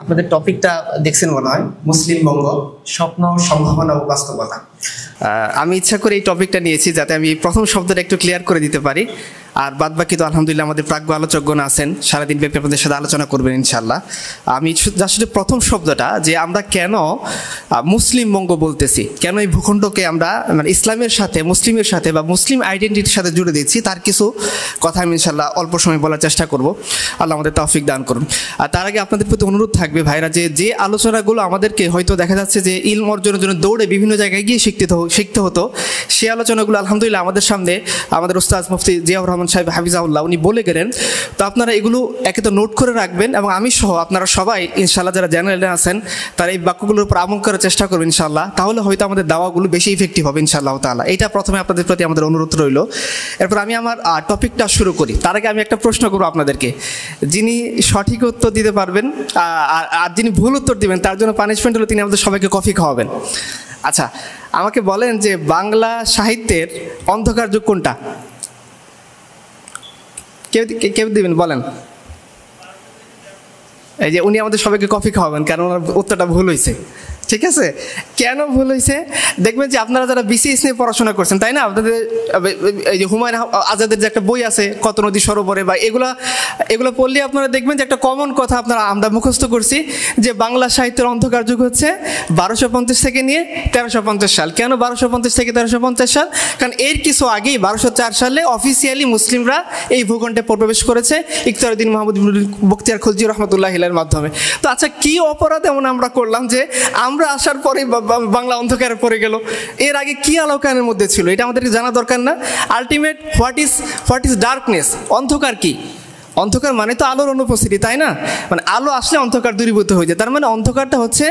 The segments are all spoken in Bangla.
আপনাদের টপিকটা দেখছেন মনে হয়, মুসলিম বঙ্গ স্বপ্ন, সম্ভাবনা ও বাস্তবতা। আমি ইচ্ছা করে এই টপিকটা নিয়েছি যাতে আমি প্রথম শব্দটা একটু ক্লিয়ার করে দিতে পারি, আর বাদ বাকি তো আলহামদুলিল্লাহ আমাদের প্রাজ্ঞ আলোচকগণ আছেন, সারাদিন ব্যাপী আপনাদের সাথে আলোচনা করবেন ইনশাল্লাহ। আমি আসলে প্রথম শব্দটা যে আমরা কেন মুসলিম বঙ্গ বলতেছি, কেন এই ভূখণ্ডকে আমরা মানে ইসলামের সাথে, মুসলিমের সাথে বা মুসলিম আইডেন্টিটির সাথে জুড়ে দিচ্ছি, তার কিছু কথা আমি ইনশাল্লাহ অল্প সময় বলার চেষ্টা করব। আল্লাহ আমাদের তৌফিক দান করুন। আর তার আগে আপনাদের প্রতি অনুরোধ থাকবে ভাইরা, যে আলোচনাগুলো আমাদেরকে হয়তো দেখা যাচ্ছে যে ইলম অর্জনের জন্য দৌড়ে বিভিন্ন জায়গায় গিয়ে শিখতে হতো, সেই আলোচনাগুলো আলহামদুলিল্লাহ আমাদের সামনে আমাদের উস্তাদ মুফতি জিয়াউর রহমান সাহেব হাফিজাহুল্লাহ উনি বলে গেলেন। তো আপনারা এগুলো একে তো নোট করে রাখবেন, এবং আমি সহ আপনারা সবাই ইনশাল্লাহ যারা জেনারেলে আছেন তারা এই বাক্যগুলোর উপর আমল করার চেষ্টা করবেন ইনশাল্লাহ। তাহলে হয়তো আমাদের দাওয়াগুলো বেশি ইফেক্টিভ হবে ইনশাআল্লাহ তাআলা। এটা প্রথমে আপনাদের প্রতি আমাদের অনুরোধ রইল। এরপর আমি আমার টপিকটা শুরু করি। তার আগে আমি একটা প্রশ্ন করবো আপনাদেরকে, যিনি সঠিক উত্তর দিতে পারবেন আর যিনি ভুল উত্তর দিবেন তার জন্য পানিশমেন্ট হলো তিনি আমাদের সবাইকে কফি খাওয়াবেন। আচ্ছা, আমাকে বলেন যে বাংলা সাহিত্যের অন্ধকার যুগ কোনটা? কেউ দিবেন, বলেন। এই যে উনি আমাদের সবাইকে কফি খাওয়াবেন, কারণ ওনার উত্তরটা ভুল হয়েছে। ঠিক আছে, কেন ভুল হয়েছে দেখবেন যে আপনারা যারা বিসিএস নিয়ে পড়াশোনা করছেন, তাই না, আপনাদের এই যে হুমায়ুন আজাদের যে একটা বই আছে কত নদী সরোবরে, বা এগুলো পড়লে আপনারা দেখবেন যে একটা কমন কথা আমরা মুখস্থ করছি যে বাংলা সাহিত্যের অন্ধকার যুগ হচ্ছে 1250 থেকে নিয়ে 1350 সাল। কেন 1250 থেকে 1350 সাল? কারণ এর কিছু আগেই 1204 সালে অফিসিয়ালি মুসলিমরা এই ভূখণ্ডে প্রবেশ করেছে ইখতিয়ারউদ্দিন মোহাম্মদ বখতিয়ার খলজি রহমতুল্লাহ আলাইহির মাধ্যমে। তো আচ্ছা, কি অপরাধ এমন আমরা করলাম যে আমরা আসার পরে বাংলা অন্ধকারে পড়ে গেল? এর আগে কি আলোকানের মধ্যে ছিল এটা আমাদেরকে জানা দরকার না? Ultimate what is darkness? অন্ধকার কি? অন্ধকার মানে তো আলোর অনুপস্থিতি, তাই না? মানে আলো আসলে অন্ধকার দূরীভূত হয়ে যায়, তার মানে অন্ধকারটা হচ্ছে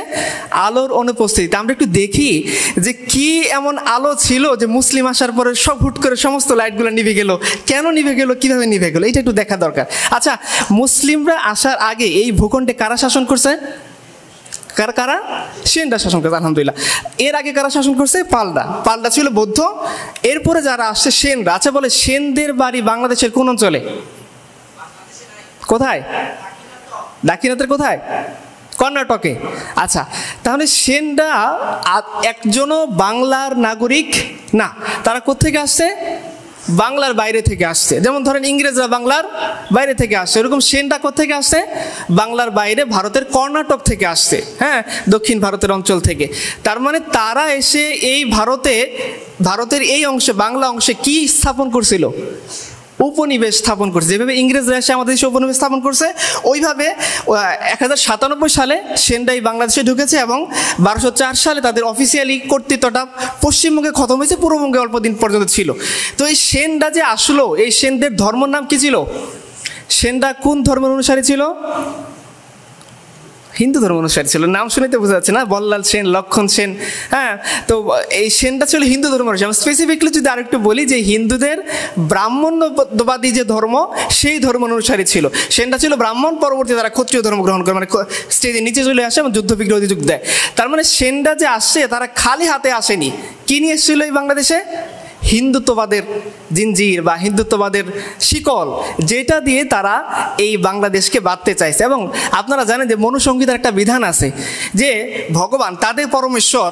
আলোর অনুপস্থিতি। আমরা একটু দেখি যে কি এমন আলো ছিল যে মুসলিম আসার পরে সব হুট করে সমস্ত লাইটগুলো নিভে গেল। কেন নিভে গেল, কিভাবে নিভে গেল, এটা একটু দেখা দরকার। আচ্ছা, মুসলিমরা আসার আগে এই ভূখণ্ডে কারা শাসন করছে? কারা? সেনরা শাসন করছে, আলহামদুলিল্লাহ। এর আগে কারা শাসন করছে? পাল্টা ছিল বৌদ্ধ। এরপরে যারা আসছে সেনরা। আচ্ছা, বলে সেনদের বাড়ি বাংলাদেশের কোন অঞ্চলে? কোথায়? দাক্ষিণাত্যের কোথায়? কর্ণাটকে। আচ্ছা, তাহলে সেনরা একজনও বাংলার নাগরিক না, তারা কোত্থেকে আসছে? বাংলার বাইরে থেকে আসছে। যেমন ধরেন ইংরেজরা বাংলার বাইরে থেকে আসছে, এরকম সেনরা কোত্থেকে আসছে? বাংলার বাইরে, ভারতের কর্ণাটক থেকে আসছে, হ্যাঁ, দক্ষিণ ভারতের অঞ্চল থেকে। তার মানে তারা এসে এই ভারতের এই অংশে, বাংলা অংশে কি স্থাপন করছিল? উপনিবেশ স্থাপন করছে। যেভাবে ইংরেজরা এসে আমাদের দেশে উপনিবেশ স্থাপন করছে, ওইভাবে 1097 সালে সেনরাই বাংলাদেশে ঢুকেছে, এবং 1204 সালে তাদের অফিসিয়ালি কর্তৃত্বটা পশ্চিমবঙ্গে খতম হয়েছে, পূর্ববঙ্গে অল্প দিন পর্যন্ত ছিল। তো এই সেনরা যে আসলো, এই সেনদের ধর্মের নাম কি ছিল? সেনরা কোন ধর্মের অনুসারী ছিল? হিন্দু ধর্ম অনুসারী ছিল। নাম শুনেতে বোঝা যাচ্ছে না, বল্লাল সেন, লক্ষণ সেন, হ্যাঁ। তো এই সেনটা ছিল হিন্দু ধর্ম অনুসারী। স্পেসিফিকলি যদি আরেকটু বলি যে হিন্দুদের ব্রাহ্মণ্যবাদী যে ধর্ম, সেই ধর্ম অনুসারী ছিল সেনটা, ছিল ব্রাহ্মণ। পরবর্তী তারা ক্ষত্রিয় ধর্ম গ্রহণ করে, মানে স্টেজের নিচে চলে আসে এবং যুদ্ধ বিগ্রহ যোগ দেয়। তার মানে সেনরা যে আসছে তারা খালি হাতে আসেনি। কি নিয়ে এসেছিল এই বাংলাদেশে? হিন্দুত্ববাদের জিনজির বা হিন্দুত্ববাদের শিকল, যেটা দিয়ে তারা এই বাংলাদেশকে বাঁধতে চাইছে। এবং আপনারা জানেন যে মনুসংহিতার একটা বিধান আছে যে ভগবান, তাদের পরমেশ্বর,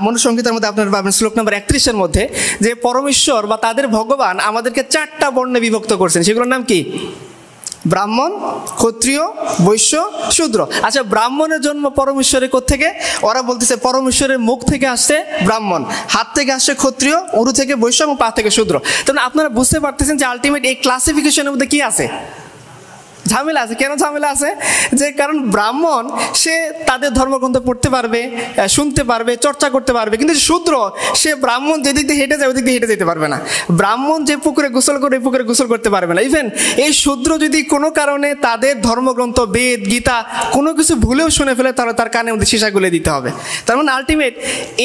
মনুসংহিতার মধ্যে আপনারা পাবেন শ্লোক নম্বর 31-এর মধ্যে, যে পরমেশ্বর বা তাদের ভগবান আমাদেরকে 4টা বর্ণে বিভক্ত করছেন। সেগুলোর নাম কি? ব্রাহ্মণ, ক্ষত্রিয়, বৈশ্য, শূদ্র। আচ্ছা, ব্রাহ্মণের জন্ম পরমেশ্বরের কোত্থেকে? ওরা বলতেছে পরমেশ্বরের মুখ থেকে আসছে ব্রাহ্মণ, হাত থেকে আসছে ক্ষত্রিয়, উরু থেকে বৈশ্য এবং পা থেকে শূদ্র। তাহলে আপনারা বুঝতে পারতেছেন যে আলটিমেট এই ক্লাসিফিকেশনের মধ্যে কি আছে? ঝামেলা আছে। কেন ঝামেলা আছে? যে কারণ ব্রাহ্মণ সে তাদের ধর্মগ্রন্থ পড়তে পারবে, শুনতে পারবে, চর্চা করতে পারবে, কিন্তু শূদ্র সে ব্রাহ্মণ যেদিক দিয়ে হেঁটে যায় ওদিক দিয়ে হেঁটে যেতে পারবে না। ব্রাহ্মণ যে পুকুরে গোসল করে, পুকুরে গোসল করতে পারবে না। ইভেন এই শূদ্র যদি কোনো কারণে তাদের ধর্মগ্রন্থ, বেদ, গীতা কোনো কিছু ভুলেও শুনে ফেলে, তাহলে তার কানে মধ্যে সীসা গুলে দিতে হবে। তার মানে আলটিমেট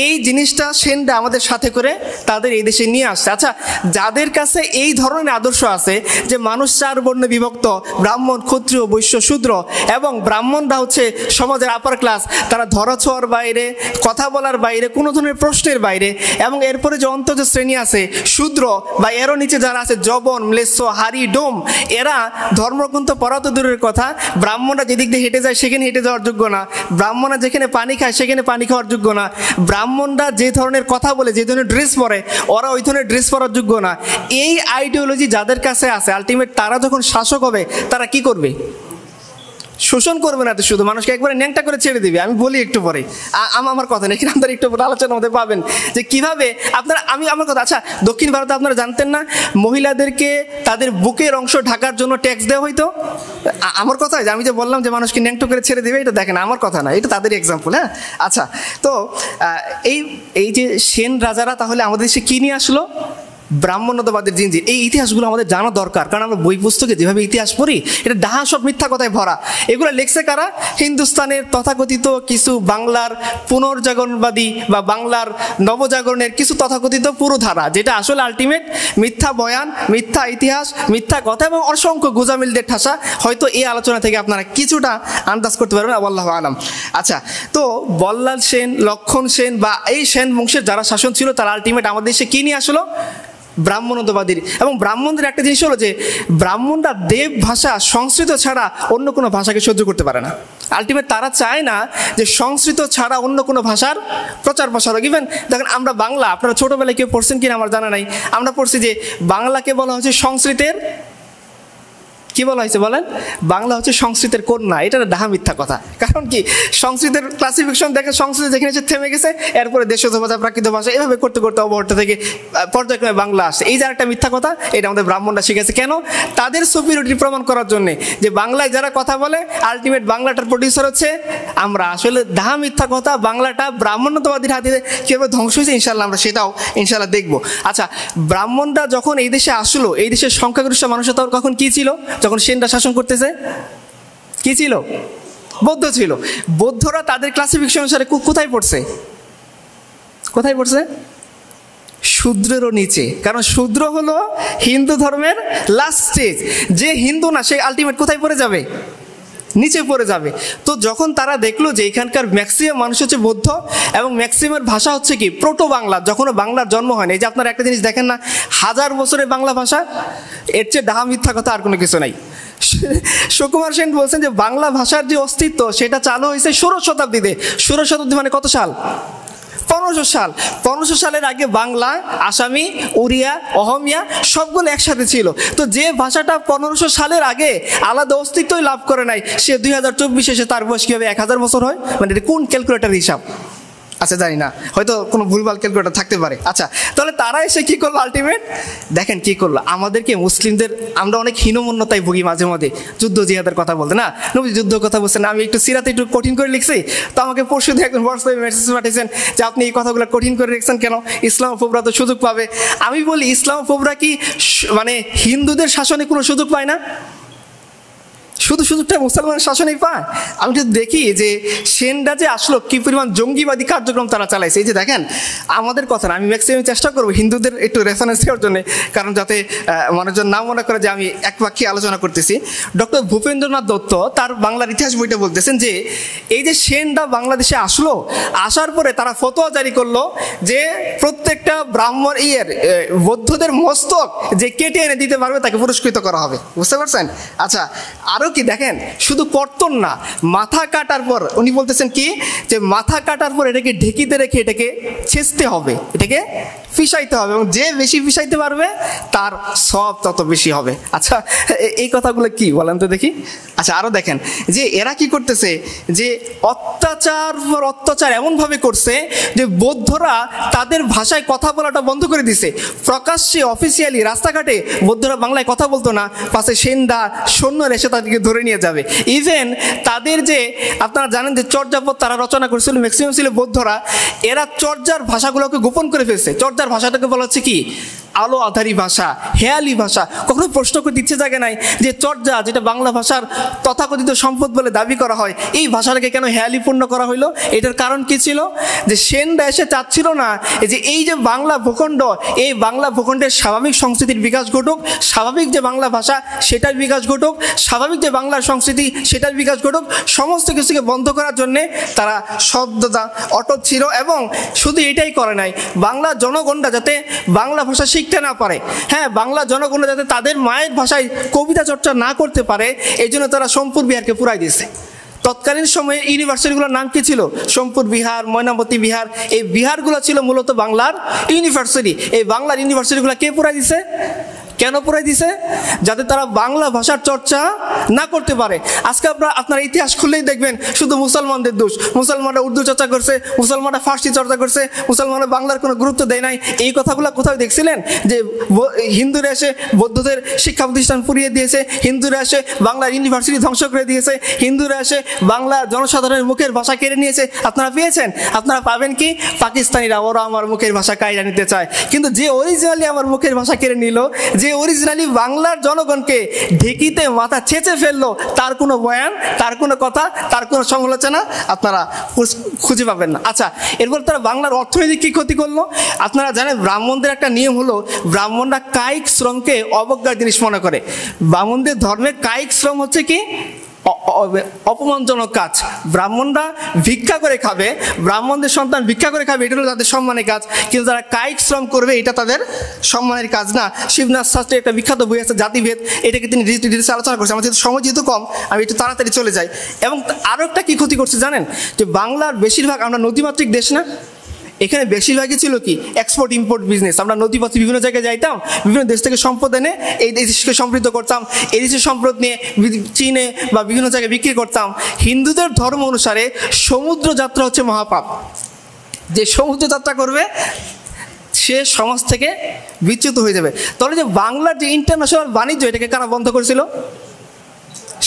এই জিনিসটা সেনরা আমাদের সাথে করে তাদের এই দেশে নিয়ে আসছে। আচ্ছা, যাদের কাছে এই ধরনের আদর্শ আছে যে মানুষ 4 বর্ণে বিভক্ত, ব্রাহ্মণ, ব্রাহ্মণ, ক্ষত্রিয়, বৈশ্য, শূদ্র, এবং ব্রাহ্মণরা হচ্ছে সমাজের আপার ক্লাস। তারা ধরাছোঁয়ার বাইরে, কথা বলার বাইরে, কোনো ধরনের প্রশ্নের বাইরে। এবং এরপরে যে অন্তর্জ শ্রেণী আছে শূদ্র বা এরও নিচে যারা আছে জবন, ম্লেচ্ছ, হাড়ি, ডোম, এরা ধর্মগ্রন্থ পড়া তো দূরের কথা, ব্রাহ্মণরা যেদিক দিয়ে হেঁটে যায় সেখানে হেঁটে যাওয়ার যোগ্য না, ব্রাহ্মণরা যেখানে পানি খায় সেখানে পানি খাওয়ার যোগ্য না, ব্রাহ্মণরা যে ধরনের কথা বলে, যে ধরনের ড্রেস পরে, ওরা ওই ধরনের ড্রেস পরার যোগ্য না। এই আইডিওলজি যাদের কাছে আছে, আলটিমেট তারা যখন শাসক হবে তারা কি করবে? শোষণ করবে না, তো শুধু মানুষকে একবারে ন্যাংটা করে ছেড়ে দিবে। আমি বলি একটু পরে, আমার কথা নেই, এখানে আপনারা একটু পরে আলোচনার মধ্যে পাবেন যে কিভাবে আপনারা, আমার কথা, আচ্ছা দক্ষিণ ভারতে আপনারা জানতেন না মহিলাদেরকে তাদের বুকের অংশ ঢাকার জন্য ট্যাক্স দেওয়া হইতো? আমার কথা, আমি যে বললাম যে মানুষকে ন্যাংটো করে ছেড়ে দেবে, এটা দেখেন আমার কথা না, এটা তাদের এক্সাম্পল। হ্যাঁ, আচ্ছা, তো এই যে সেন রাজারা তাহলে আমাদের দেশে কি নিয়ে আসলো? ব্রাহ্মণ্যবাদের জিনজির। এই ইতিহাসগুলো আমাদের জানা দরকার, কারণ আমরা বই পুস্তকে যেভাবে ইতিহাস পড়ি এটা ডাহা সব মিথ্যা কথায় ভরা। এগুলো লেখছে কারা? হিন্দুস্তানের তথাকথিত কিছু বাংলার পুনর্জাগরণবাদী বা বাংলার নবজাগরণের কিছু তথাকথিত পুরোধারা, যেটা আসলে আলটিমেট মিথ্যা বয়ান, মিথ্যা ইতিহাস, মিথ্যা কথা এবং অসংখ্য গোজামিলদের ঠাসা। হয়তো এই আলোচনা থেকে আপনারা কিছুটা আন্দাজ করতে পারবেন, আল্লাহু আলাম। আচ্ছা, তো বল্লাল সেন, লক্ষণ সেন বা এই সেন বংশের যারা শাসন ছিল তারা আলটিমেট আমাদের দেশে কী নিয়ে আসলো? ব্রাহ্মণ্যবাদীর। এবং ব্রাহ্মণদের একটা জিনিস হলো যে ব্রাহ্মণরা দেব ভাষা সংস্কৃত ছাড়া অন্য কোনো ভাষাকে সহ্য করতে পারে না। আলটিমেট তারা চায় না যে সংস্কৃত ছাড়া অন্য কোনো ভাষার প্রচার প্রসার হোক। ইভেন দেখেন আমরা বাংলা, আপনারা ছোটোবেলায় কেউ পড়ছেন কিনা আমার জানা নাই, আমরা পড়ছি যে বাংলাকে বলা হচ্ছে সংস্কৃতের, কি বলা হয়েছে বলেন? বাংলা হচ্ছে সংস্কৃতের কন্যা। এটা ডাহা মিথ্যা কথা। কারণ কি, সংস্কৃতের ক্লাসিফিকেশন দেখে সংস্কৃত যেখানে এসে থেমে গেছে, এরপরে দেশজ ভাষা, প্রাকৃত ভাষা, এভাবে করতে করতে অবহট্ট থেকে পর্যায়ক্রমে বাংলা আসছে। এই যে একটা মিথ্যা কথা, এটা আমাদের ব্রাহ্মণরা শিখেছে। কেন? তাদের সুপিরিয়রিটি প্রমাণ করার জন্যে, যে বাংলায় যারা কথা বলে আলটিমেট বাংলাটার প্রডিউসার হচ্ছে আমরা। আসলে ডাহা মিথ্যা কথা। বাংলাটা ব্রাহ্মণ্যবাদীর হাতে কীভাবে ধ্বংস হয়েছে ইনশাল্লাহ আমরা সেটাও ইনশাল্লাহ দেখবো। আচ্ছা, ব্রাহ্মণরা যখন এই দেশে আসলো, এই দেশের সংখ্যাগরিষ্ঠ মানুষের তখন কী ছিল? যখন সেনরা শাসন করতেছে কি ছিল? বৌদ্ধ ছিল। বৌদ্ধরা তাদের ক্লাসিফিকেশন অনুসারে কোথায় পড়ছে? কোথায় পড়ছে? শূদ্রেরও নিচে। কারণ শূদ্র হলো হিন্দু ধর্মের লাস্ট স্টেজ। যে হিন্দু না সে আলটিমেট কোথায় পড়ে যাবে? নিচে পড়ে যাবে। তো যখন তারা দেখলো যে এখানকার ম্যাক্সিমাম মানুষ হচ্ছে বৌদ্ধ এবং ম্যাক্সিমাম ভাষা হচ্ছে কি প্রোটো বাংলা, যখনও বাংলার জন্ম হয়নি। এই যে আপনারা একটা জিনিস দেখেন না, 1000 বছরের বাংলা ভাষা, এর চেয়ে ডাহা মিথ্যা কথা আর কোনো কিছু নাই। সুকুমার সেন বলছেন যে বাংলা ভাষার যে অস্তিত্ব সেটা চালু হয়েছে 16 শতাব্দীতে। 16 শতাব্দী মানে কত সাল? 1500 সাল। 1500 সালের আগে বাংলা, আসামি, উড়িয়া, অহমিয়া সবগুলো একসাথে ছিল। তো যে ভাষাটা 1500 সালের আগে আলাদা অস্তিত্বই লাভ করে নাই, সে 2024 এসে তার বয়স কীভাবে 1000 বছর হয়? মানে এটা কোন ক্যালকুলেটার হিসাব? আচ্ছা জানি না, হয়তো কোনো ভুলভাল ক্যালকুলেটার থাকতে পারে। আচ্ছা, তাহলে তারা এসে কী করলো? আলটিমেট দেখেন কী করলো। আমাদেরকে মুসলিমদের আমরা অনেক হীনমন্যতায় ভুগি মাঝে মাঝে যুদ্ধ জিহাদের কথা বলতে। না, নবী যুদ্ধ কথা বলছেন, আমি একটু সিরাতে একটু কঠিন করে লিখছি, তো আমাকে পরশু দিয়ে একজন হোয়াটসঅ্যাপে মেসেজ পাঠিয়েছেন যে আপনি এই কথাগুলো কঠিন করে লিখছেন কেন? ইসলামোফোবরা তো সুযোগ পাবে। আমি বলি ইসলামোফোবরা কি মানে হিন্দুদের শাসনে কোনো সুযোগ পায় না? শুধু সুযোগটা মুসলমানের শাসনেই পায়। আমি যদি দেখি যে সেনরা যে আসলো কী পরিমাণ জঙ্গিবাদী কার্যক্রম তারা চালাইছে। এই যে দেখেন আমাদের কথা না, আমি ম্যাক্সিমাম চেষ্টা করবো হিন্দুদের একটু রেফারেন্স দেওয়ার জন্য, কারণ যাতে মানুষজন না মনে করে যে আমি একপাক্ষিক আলোচনা করতেছি। ডক্টর ভূপেন্দ্রনাথ দত্ত তার বাংলার ইতিহাস বইটা বলতেছেন যে এই যে সেনরা বাংলাদেশে আসলো, আসার পরে তারা ফতোয়া জারি করলো যে প্রত্যেকটা ব্রাহ্মণ বৌদ্ধদের মস্তক যে কেটে এনে দিতে পারবে তাকে পুরস্কৃত করা হবে। বুঝতে পারছেন? আচ্ছা, আরও কি দেখেন, শুধু কর্তন না, মাথা কাটার পর উনি বলতেছেন কি যে মাথা কাটার পর এটাকে ঢেকিতে রেখে এটাকে ছেঁচতে হবে, এটাকে ফিসাইতে হবে, এবং যে বেশি ফিসাইতে পারবে তার সব তত বেশি হবে। আচ্ছা, এই কথাগুলো কি বলেন তো দেখি। আচ্ছা, আরও দেখেন যে এরা কি করতেছে, যে অত্যাচার পর অত্যাচার এমনভাবে করছে যে বৌদ্ধরা তাদের ভাষায় কথা বলাটা বন্ধ করে দিছে। প্রকাশ্যে অফিসিয়ালি রাস্তাঘাটে বৌদ্ধরা বাংলায় কথা বলতো না, পাশে সেনরা সৈন্যরা এসে তাদেরকে ধরে নিয়ে যাবে। ইভেন তাদের যে আপনারা জানেন যে চর্যাপদ তারা রচনা করেছিল, ম্যাক্সিমাম ছিল বৌদ্ধরা, এরা চর্যার ভাষাগুলোকে গোপন করে ফেলছে। চর্যার ভাষাটাকে বলা হচ্ছে কি আলো আধারী ভাষা, হেয়ালি ভাষা। কখনো প্রশ্ন করতে ইচ্ছে জাগে নাই যে চর্যা, যেটা বাংলা ভাষার তথাকথিত সম্পদ বলে দাবি করা হয়, এই ভাষাটাকে কেন হেয়ালিপূর্ণ করা হইলো? এটার কারণ কি ছিল? যে সেনরা এসে চাচ্ছিল না যে এই যে বাংলা ভূখণ্ড, এই বাংলা ভূখণ্ডের স্বাভাবিক সংস্কৃতির বিকাশ ঘটুক, স্বাভাবিক যে বাংলা ভাষা সেটার বিকাশ ঘটুক, স্বাভাবিক যে বাংলার সংস্কৃতি সেটার বিকাশ ঘটুক। সমস্ত কিছুকে বন্ধ করার জন্যে তারা সর্বদা অটল ছিল। এবং শুধু এটাই করে নাই, বাংলা জনগণরা যাতে বাংলা ভাষা শিখতে না পারে, হ্যাঁ, বাংলা জনগণরা যাতে তাদের মায়ের ভাষায় কবিতা চর্চা না করতে পারে, এই জন্য তারা সোমপুর বিহারকে পুরাই দিয়েছে। তৎকালীন সময়ে ইউনিভার্সিটিগুলোর নাম কি ছিল? সোমপুর বিহার, ময়নামতি বিহার। এই বিহারগুলো ছিল মূলত বাংলার ইউনিভার্সিটি। এই বাংলার ইউনিভার্সিটিগুলো কে পুরাই দিছে? কেন পুরাই দিছে? যাতে তারা বাংলা ভাষার চর্চা না করতে পারে। আজকে আপনারা ইতিহাস খুললেই দেখবেন শুধু মুসলমানদের দোষ। মুসলমানরা উর্দু চর্চা করছে, মুসলমানরা ফার্সি চর্চা করছে, মুসলমানরা বাংলার কোনো গুরুত্ব দেয় নাই। এই কথাগুলো কোথাও দেখছিলেন যে হিন্দুরা এসে বৌদ্ধদের শিক্ষা প্রতিষ্ঠান পুড়িয়ে দিয়েছে, হিন্দুরা এসে বাংলার ইউনিভার্সিটি ধ্বংস করে দিয়েছে, হিন্দুরা এসে বাংলার জনসাধারণের মুখের ভাষা কেড়ে নিয়েছে? আপনারা পেয়েছেন? আপনারা পাবেন কি? পাকিস্তানিরা, ওরা আমার মুখের ভাষা কাইরা নিতে চায়। কিন্তু যে অরিজিনালি আমার মুখের ভাষা কেড়ে নিল, যে অরিজিনালি বাংলার জনগণকে ঢেকিতে মাথা ছেঁচে ফেললো, তার কোনো বয়ান, তার কোনো কথা, তার কোনো সমালোচনা আপনারা খুঁজে পাবেন না। আচ্ছা, এরপর তারা বাংলার অর্থনৈতিক কী ক্ষতি করলো? আপনারা জানেন ব্রাহ্মণদের একটা নিয়ম হলো, ব্রাহ্মণরা কায়িক শ্রমকে অবজ্ঞার জিনিস মনে করে। ব্রাহ্মণদের ধর্মের কায়িক শ্রম হচ্ছে কি? অপমানজনক কাজ। ব্রাহ্মণরা ভিক্ষা করে খাবে, ব্রাহ্মণদের সন্তান ভিক্ষা করে খাবে, এটা হলো তাদের সম্মানের কাজ। কিন্তু যারা কায়িক শ্রম করবে, এটা তাদের সম্মানের কাজ না। শিবনাথ শাস্ত্রী একটা বিখ্যাত বই আছে জাতিভেদ, এটাকে তিনি ডিটেলসে আলোচনা করছেন। আমার যেহেতু সময় যেহেতু কম, আমি একটু তাড়াতাড়ি চলে যাই। এবং আরও একটা কী ক্ষতি করছে জানেন? যে বাংলার বেশিরভাগ, আমরা নদীমাতৃক দেশ না, এখানে বেশিরভাগই ছিল কি? Export import business. আমরা নদীপথে বিভিন্ন জায়গায় যাইতাম, বিভিন্ন দেশ থেকে সম্পদ এনে এই দেশকে সমৃদ্ধ করতাম, এই দেশের সম্পদ নিয়ে চীনে বা বিভিন্ন জায়গায় বিক্রি করতাম। হিন্দুদের ধর্ম অনুসারে সমুদ্র যাত্রা হচ্ছে মহাপাপ। যে সমুদ্র যাত্রা করবে সে সমাজ থেকে বিচ্যুত হয়ে যাবে। তাহলে যে বাংলার যে ইন্টারন্যাশনাল বাণিজ্য, এটাকে কারা বন্ধ করেছিল?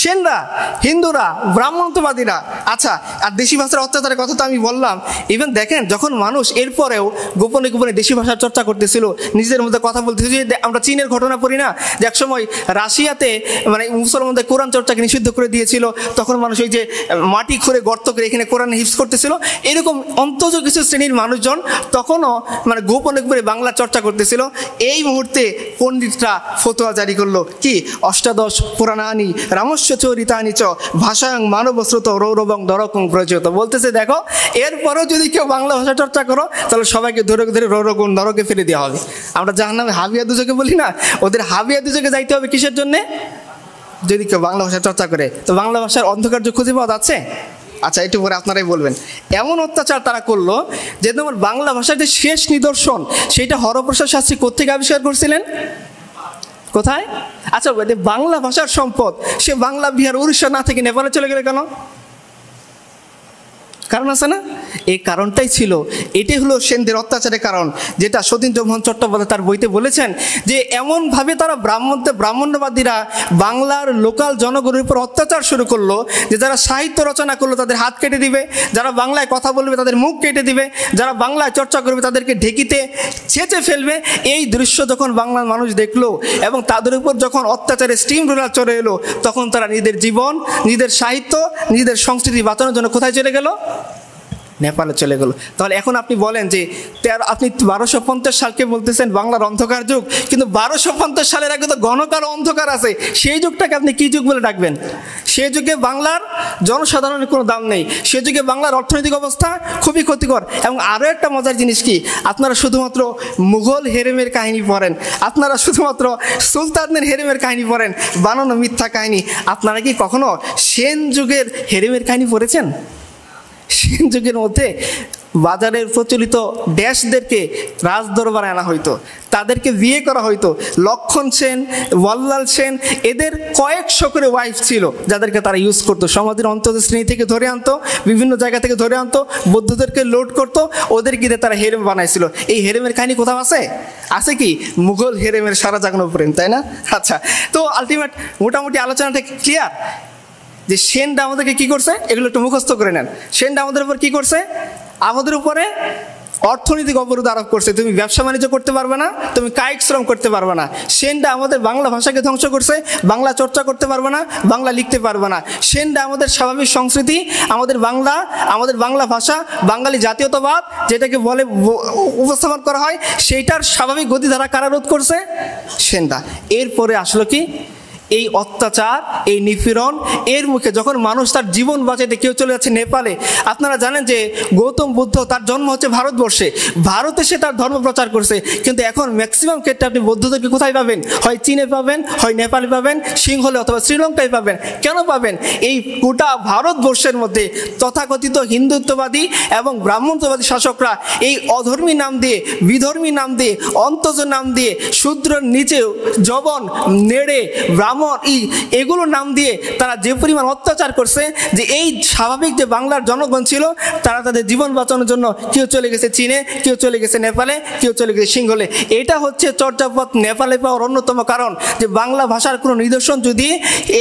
সেনরা, হিন্দুরা, ব্রাহ্মণত্ববাদীরা। আচ্ছা, আর দেশি ভাষার অত্যাচারের কথা তো আমি বললাম। ইভেন দেখেন, যখন মানুষ এরপরেও গোপনে গোপনে দেশি ভাষার চর্চা করতেছিল, নিজেদের মধ্যে কথা বলতেছিল, যে আমরা চীনের ঘটনা পড়ি না, যে একসময় রাশিয়াতে মানে মুসলমানদের কোরআন চর্চাকে নিষিদ্ধ করে দিয়েছিল, তখন মানুষ ওই যে মাটি খুঁড়ে গর্ত করে এখানে কোরআন হিফজ করতেছিল। এরকম অন্তত কিছু শ্রেণীর মানুষজন তখনও মানে গোপনে গোপনে বাংলা চর্চা করতেছিল। এই মুহূর্তে পণ্ডিতরা ফতোয়া জারি করলো কি? অষ্টাদশ পুরাণানি রামস্য চরিতানি চ ভাষায়ং মানবশ্রুত রৌরবং দরকং প্রচলিত। বলতেছে দেখো, এরপরেও যদি কেউ বাংলা ভাষা চর্চা করো, তাহলে সবাইকে ধরে ধরে রৌরবং নরকে ফেলে দেওয়া হবে। আমরা জাহান্নামে হাবিয়া দুজকে বলি না, ওদের হাবিয়া দুজকে যাইতে হবে কিসের জন্যে? যদি কেউ বাংলা ভাষা চর্চা করে। তো বাংলা ভাষার অন্ধকার যে খুঁজে পাওয়া যাচ্ছে? আচ্ছা, একটু পরে আপনারাই বলবেন। এমন অত্যাচার তারা করলো যে তোমার বাংলা ভাষার যে শেষ নিদর্শন, সেইটা হরপ্রসাদ শাস্ত্রী কোত্থেকে আবিষ্কার করছিলেন? কোথায়? আচ্ছা, বাংলা ভাষার সম্পদ সে বাংলা, বিহার, উড়িষ্যা না থেকে নেপালে চলে গেলে কেন? কারণ আছে না? এই কারণটাই ছিল, এটাই হলো সেনদের অত্যাচারের কারণ, যেটা সতীন্দ্রমোহন চট্টোপাধ্যায় তার বইতে বলেছেন যে এমনভাবে তারা ব্রাহ্মণ্যবাদীরা বাংলার লোকাল জনগণের উপর অত্যাচার শুরু করলো যে যারা সাহিত্য রচনা করলো তাদের হাত কেটে দিবে, যারা বাংলায় কথা বলবে তাদের মুখ কেটে দিবে, যারা বাংলায় চর্চা করবে তাদেরকে ঢেকিতে ছেঁচে ফেলবে। এই দৃশ্য যখন বাংলার মানুষ দেখলো এবং তাদের উপর যখন অত্যাচারের স্টিম রোলার চলে এলো, তখন তারা নিজেদের জীবন, নিজেদের সাহিত্য, নিজেদের সংস্কৃতি বাঁচানোর জন্য কোথায় চলে গেল? নেপালে চলে গেল। তাহলে এখন আপনি বলেন যে আপনি 1250 সালকে বলতেছেন বাংলার অন্ধকার যুগ, কিন্তু 1250 সালের আগে তো ঘনকালো অন্ধকার আছে। সেই যুগটাকে আপনি কী যুগ বলে ডাকবেন? সে যুগে বাংলার জনসাধারণের কোনো দাম নেই, সে যুগে বাংলার অর্থনৈতিক অবস্থা খুবই ক্ষতিকর। এবং আরও একটা মজার জিনিস কি, আপনারা শুধুমাত্র মুঘল হেরেমের কাহিনী পড়েন, আপনারা শুধুমাত্র সুলতানদের হেরেমের কাহিনী পড়েন, বানানো মিথ্যা কাহিনী। আপনারা কি কখনো সেন যুগের হেরেমের কাহিনী পড়েছেন? সেন যুগের মধ্যে বাজারের প্রচলিত ড্যাশদেরকে রাজদরবারে আনা হইতো, তাদেরকে বিয়ে করা হইতো। লক্ষণ সেন, বল্লাল সেন, এদের কয়েকশো করে ওয়াইফ ছিল যাদেরকে তারা ইউজ করতো। সমাজের অন্তত শ্রেণী থেকে ধরে আনতো, বিভিন্ন জায়গা থেকে ধরে আনতো, বৌদ্ধদেরকে লোড করতো, ওদের গিয়ে তারা হেরেম বানাইছিল। এই হেরেমের কাহিনী কোথাও আছে? আছে কি? মুঘল হেরেমের সারা জাগানো প্রেম, তাই না? আচ্ছা, তো আলটিমেট মোটামুটি আলোচনাটা ক্লিয়ার যে সেনরা আমাদেরকে কী করছে, এগুলো একটু মুখস্থ করে নেন। সেনরা আমাদের উপর কী করছে? আমাদের উপরে অর্থনৈতিক অবরোধ আরোপ করছে, তুমি ব্যবসা বাণিজ্য করতে পারবে না, তুমি কায়িক শ্রম করতে পারবে না। সেনরা আমাদের বাংলা ভাষাকে ধ্বংস করছে, বাংলা চর্চা করতে পারবে না, বাংলা লিখতে পারবে না। সেনরা আমাদের স্বাভাবিক সংস্কৃতি, আমাদের বাংলা ভাষা, বাঙালি জাতীয়তাবাদ যেটাকে বলে উপস্থাপন করা হয়, সেইটার স্বাভাবিক গতিধারা কারা রোধ করছে? সেনরা। এরপরে আসলো কি? এই অত্যাচার, এই নিপীড়ন, এর মুখে যখন মানুষ তার জীবন বাঁচাতে কেউ চলে যাচ্ছে নেপালে। আপনারা জানেন যে গৌতম বুদ্ধ, তার জন্ম হচ্ছে ভারতবর্ষে, ভারতে সে তার ধর্ম প্রচার করছে, কিন্তু এখন ম্যাক্সিমাম ক্ষেত্রে আপনি বৌদ্ধদেরকে কোথায় পাবেন? হয় চীনে পাবেন, হয় নেপালে পাবেন, সিংহলে অথবা শ্রীলঙ্কায় পাবেন। কেন পাবেন? এই গোটা ভারতবর্ষের মধ্যে তথাকথিত হিন্দুত্ববাদী এবং ব্রাহ্মণত্ববাদী শাসকরা এই অধর্মী নাম দিয়ে, বিধর্মী নাম দিয়ে, অন্তজ নাম দিয়ে, শূদ্রের নিচে জবন, নেড়ে, ব্রাহ্মণ, এগুলো নাম দিয়ে তারা যে পরিমাণ অত্যাচার করছে, যে এই স্বাভাবিক যে বাংলার জনগণ ছিল, তারা তাদের জীবন বাঁচানোর জন্য কেউ চলে গেছে চীনে, কেউ চলে গেছে নেপালে, কেউ চলে গেছে সিংহলে। এটা হচ্ছে চর্যাপদ নেপালে পাওয়ার অন্যতম কারণ, যে বাংলা ভাষার কোনো নিদর্শন যদি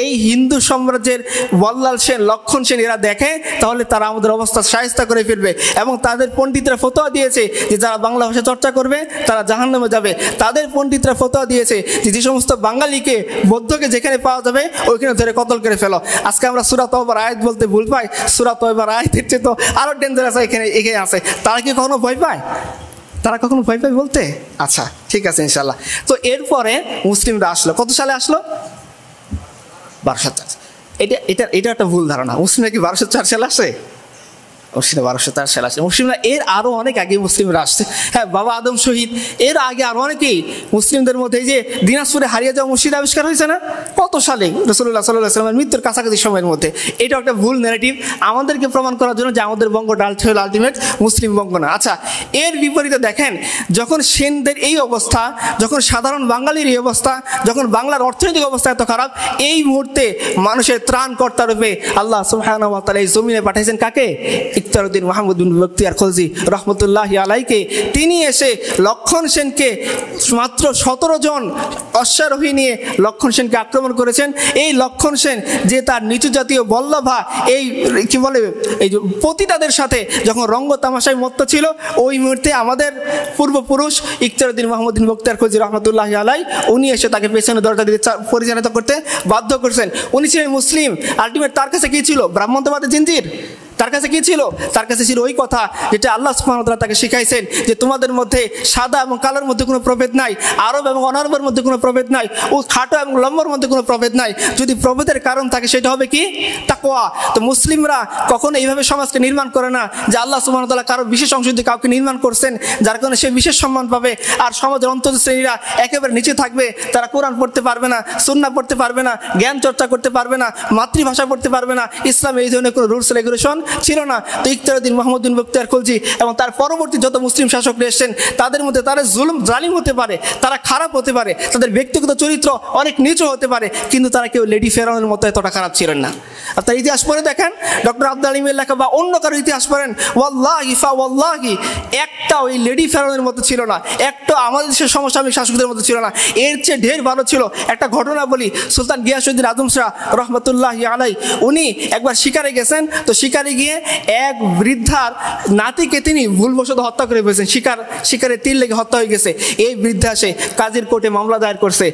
এই হিন্দু সাম্রাজ্যের বল্লাল সেন, লক্ষণ সেন এরা দেখে, তাহলে তারা আমাদের অবস্থা শায়েস্তা করে ফিরবে। এবং তাদের পণ্ডিতরা ফতোয়া দিয়েছে যে যারা বাংলা ভাষা চর্চা করবে তারা জাহান্নামে যাবে। তাদের পণ্ডিতরা ফতোয়া দিয়েছে যে সমস্ত বাঙালিকে, বৌদ্ধকে যেখানে পাওয়া যাবে ওইখানে ধরে কতল করে ফেলো। আজকে আমরা সূরা তওবার আয়াত বলতে ভুল পাই, সূরা তওবার আয়াতের চেয়ে তো আরো ডেঞ্জারাস এখানে আছে। তারা কি কখনো ভয় পায়? তারা কখনো ভয় পায় বলতে? আচ্ছা, ঠিক আছে, ইনশাল্লাহ। তো এরপরে মুসলিমরা আসলো, কত সালে আসলো? 1204। এটা একটা ভুল ধারণা। মুসলিমরা কি 1204 সালে আসে? মুসলিমরা 1204 সালে আসে। মুসলিমরা এর আরও অনেক আগে মুসলিমরা আসছে। হ্যাঁ, বাবা আদম শহীদ, এর আগে আরও অনেকেই মুসলিমদের মধ্যে, এই যে দিনাজপুরে হারিয়ে যাওয়া মসজিদ আবিষ্কার হয়েছে না, কত সালে? রাসূলুল্লাহ সাল্লাল্লাহু আলাইহি ওয়াসাল্লামের মৃত্যুর কাছাকাছি সময়ের মধ্যে। এটা একটা ভুল ন্যারেটিভ আমাদেরকে প্রমাণ করার জন্য যে আমাদের বঙ্গটা হল আলটিমেট মুসলিম বঙ্গ না। আচ্ছা, এর বিপরীতে দেখেন, যখন সেনদের এই অবস্থা, যখন সাধারণ বাঙালির এই অবস্থা, যখন বাংলার অর্থনৈতিক অবস্থা এত খারাপ, এই মুহূর্তে মানুষের ত্রাণকর্তা রূপে আল্লাহ সুবহানাহু ওয়া তাআলা এই জমিনে পাঠাইছেন কাকে? ইখতিয়ারউদ্দিন মাহমুদ বিন বখতিয়ার খলজি রহমতুল্লাহি আলাইকে। তিনি এসে লক্ষণ সেনকে, মাত্র 17 জন অশ্বারোহী নিয়ে লক্ষণ সেনকে আক্রমণ করেছেন। এই লক্ষণ সেন যে তার নিচু জাতীয় বল্লভা, এই কি বলে, এই যে পতিতাদের সাথে যখন রঙ্গ তামাশায় মত্ত ছিল, ওই মুহূর্তে আমাদের পূর্বপুরুষ ইখতিয়ারউদ্দিন মাহমুদ বিন বখতিয়ার খলজি রহমতুল্লাহি আলাই, উনি এসে তাকে পেছনে দরজা দিয়ে পরিচালিত করতে বাধ্য করছেন। উনি ছিলেন মুসলিম, আলটিমেট তার কাছে কি ছিল? ব্রাহ্মণত্ববাদের জিঞ্জির। তার কাছে কি ছিল? তার কাছে ছিল ওই কথা যেটা আল্লাহ সুবহানাহু ওয়া তাআলা তাকে শিখাইছেন, যে তোমাদের মধ্যে সাদা এবং কালোর মধ্যে কোনো প্রভেদ নাই, আরব এবং অনারবের মধ্যে কোনো প্রভেদ নাই, ও খাটো এবং লম্বর মধ্যে কোনো প্রভেদ নাই। যদি প্রভেদের কারণ থাকে সেটা হবে কি? তাকওয়া। তো মুসলিমরা কখনো এইভাবে সমাজকে নির্মাণ করে না যে আল্লাহ সুবহানাহু ওয়া তাআলা কারো বিশেষ অংশ দিয়ে কাউকে নির্মাণ করছেন, যার কারণে সে বিশেষ সম্মান পাবে, আর সমাজের অন্তত শ্রেণীরা একেবারে নিচে থাকবে। তারা কোরআন পড়তে পারবে না, সুন্নাহ পড়তে পারবে না, জ্ঞান চর্চা করতে পারবে না, মাতৃভাষা পড়তে পারবে না। ইসলামে এই ধরনের কোনো রুলস রেগুলেশন ছিল না। তো ইখতিয়ারউদ্দিন মাহমুদ বিন বখতিয়ার খলজি এবং তার পরবর্তী যত মুসলিম শাসকরা এসেছেন, তাদের মধ্যে তারা জালিম হতে পারে, তারা খারাপ হতে পারে, তাদের ব্যক্তিগত চরিত্র অনেক নিচু হতে পারে, কিন্তু তারা কেউ লেডি ফেরাউনের মতো এতটা খারাপ ছিলেন না। আর তার ইতিহাস পড়ে দেখেন, ডক্টর আব্দুল আলিমের লেখা বা অন্য কারো ইতিহাস পড়েন, ওয়াল্লাহি ফাওয়াল্লাহি একটা ওই লেডি ফেরাউনের মতো ছিল না, একটা আমাদের দেশের সমসাময়িক শাসকদের মতো ছিল না, এর চেয়ে ঢের ভালো ছিল। একটা ঘটনা বলি, সুলতান গিয়াসউদ্দিন আজম শাহ রহমতুল্লাহি আলাই, উনি একবার শিকারে গেছেন। তো শিকারে গিয়ে এক বৃদ্ধার নাতিকে তিনি ভুলবশত হত্যা করে ফেলেছেন, শিকারে তীর লেগে হত্যা হয়ে গেছে। এই বৃদ্ধা সে কাজীর কোর্টে মামলা দায়ের করছে।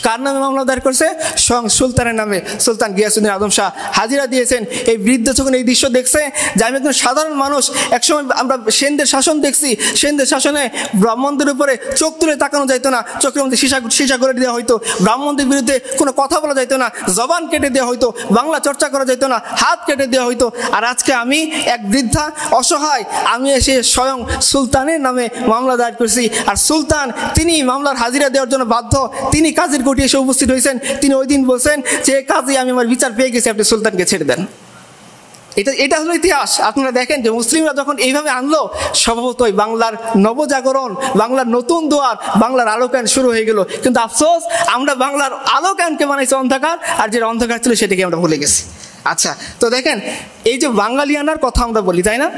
কার নামে মামলা দায়ের করছে? স্বয়ং সুলতানের নামে। সুলতান গিয়াসউদ্দিন আজম শাহ হাজিরা দিয়েছেন। এই বৃদ্ধ যখন এই দৃশ্য দেখছে, যে আমি একজন সাধারণ মানুষ, একসময় আমরা সেনদের শাসন দেখছি, সেনদের শাসনে ব্রাহ্মণদের উপরে চোখ তুলে তাকানো যাইতো না, চোখের মধ্যে সীসা করে দেওয়া হয়তো, ব্রাহ্মণদের বিরুদ্ধে কোনো কথা বলা যাইতো না, জবান কেটে দেওয়া হয়তো, বাংলা চর্চা করা যাইতো না, হাত কেটে দেওয়া হয়তো। আর আজকে আমি এক বৃদ্ধা অসহায়, আমি এসে স্বয়ং সুলতানের নামে মামলা দায়ের করছি। আর সুলতান তিনি মামলার হাজিরা দেওয়ার জন্য বাধ্য, তিনি কাজীর কোর্টে এসে উপস্থিত হয়েছেন। তিনি ওই দিন বলছেন যে কাজী, আমি আমার বিচার পেয়ে গেছি, আপনি সুলতানকে ছেড়ে দেন। এটা হলো ইতিহাস। আপনারা দেখেন যে মুসলিমরা যখন এইভাবে আনলো, স্বভাবতই বাংলার নবজাগরণ, বাংলার নতুন দুয়ার, বাংলার আলোকায়ন শুরু হয়ে গেল। কিন্তু আফসোস, আমরা বাংলার আলোকায়নকে বানাইছি অন্ধকার, আর যেটা অন্ধকার ছিল সেটাকে আমরা ভুলে গেছি। আচ্ছা, তো দেখেন, এই যে বাঙালিয়ানার কথা আমরা বলি, তাই না?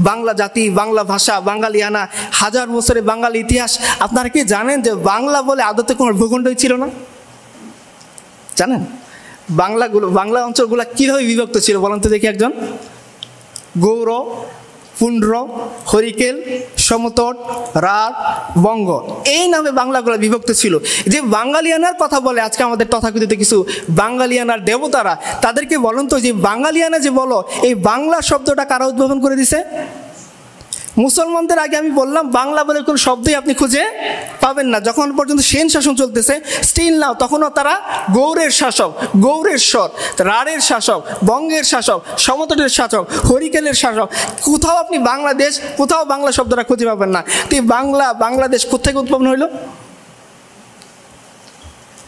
বাংলা জাতি, বাংলা ভাষা, বাঙালিয়ানা, হাজার বছরের বাঙালি ইতিহাস। আপনারা কি জানেন যে বাংলা বলে আদতে কোনো ভূখণ্ডই ছিল না? জানেন বাংলা অঞ্চলগুলো কিভাবে বিভক্ত ছিল? বলেন তো দেখি একজন। গৌড়, পুন্ড্র, হরিকেল, সমতট, রাঢ়, বঙ্গ, এই নামে বাংলাগুলো বিভক্ত ছিল। যে বাঙালিয়ানার কথা বলে আজকে আমাদের তথাকথিত কিছু বাঙালিয়ানার দেবতারা, তাদেরকে বলুন তো যে বাঙালিয়ানা যে বলো, এই বাংলা শব্দটা কারা উদ্ভাবন করে দিছে? মুসলমানদের আগে আমি বললাম বাংলা বলে কোনো শব্দই আপনি খুঁজে পাবেন না। যখন পর্যন্ত সেন শাসন চলতেছে স্টিল নাও, তখনও তারা গৌড়ের শাসক, গৌড়েশ্বর, রাঢ়ের শাসক, বঙ্গের শাসক, সমতটের শাসক, হরিকেলের শাসক। কোথাও আপনি বাংলাদেশ, কোথাও বাংলা শব্দটা খুঁজে পাবেন না। তো বাংলা, বাংলাদেশ কোথেকে উৎপন্ন হইল?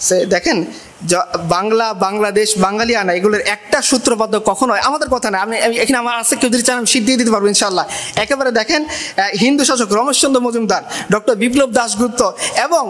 সে দেখেন, বাংলা, বাংলাদেশ, বাঙালিয়ানা, এগুলোর একটা সূত্রপাত কখনো আমাদের কথা না। আমি এখানে আমার আছে, কেউ যদি চান আমি শীত দিয়ে দিতে পারবো ইনশাল্লাহ। একেবারে দেখেন, হিন্দু শাসক রমেশচন্দ্র মজুমদার, ডক্টর বিপ্লব দাশগুপ্ত এবং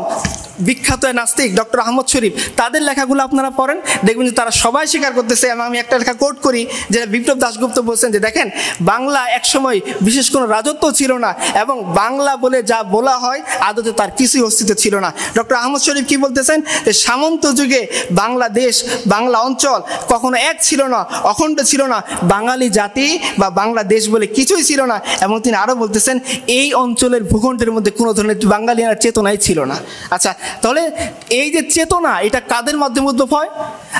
বিখ্যাত নাস্তিক ডক্টর আহমদ শরীফ, তাদের লেখাগুলো আপনারা পড়েন, দেখবেন যে তারা সবাই স্বীকার করতেছে। এবং আমি একটা লেখা কোট করি, যে বিপ্লব দাশগুপ্ত বলছেন যে দেখেন, বাংলা একসময় বিশেষ কোনো রাজত্ব ছিল না এবং বাংলা বলে যা বলা হয় আদতে তার কিছুই অস্তিত্ব ছিল না। ডক্টর আহমদ শরীফ কি বলতেছেন, যে সামন্ত যুগে বাংলাদেশ, বাংলা অঞ্চল কখনো এক ছিল না, অখণ্ড ছিল না, বাঙালি জাতি বা বাংলাদেশ বলে কিছুই ছিল না। এবং তিনি আরও বলতেছেন, এই অঞ্চলের ভূখণ্ডের মধ্যে কোনো ধরনের বাঙালিয়ানার চেতনাই ছিল না। আচ্ছা, তাহলে এই যে চেতনা, এটা কাদের মাধ্যমে উদ্ভব হয়?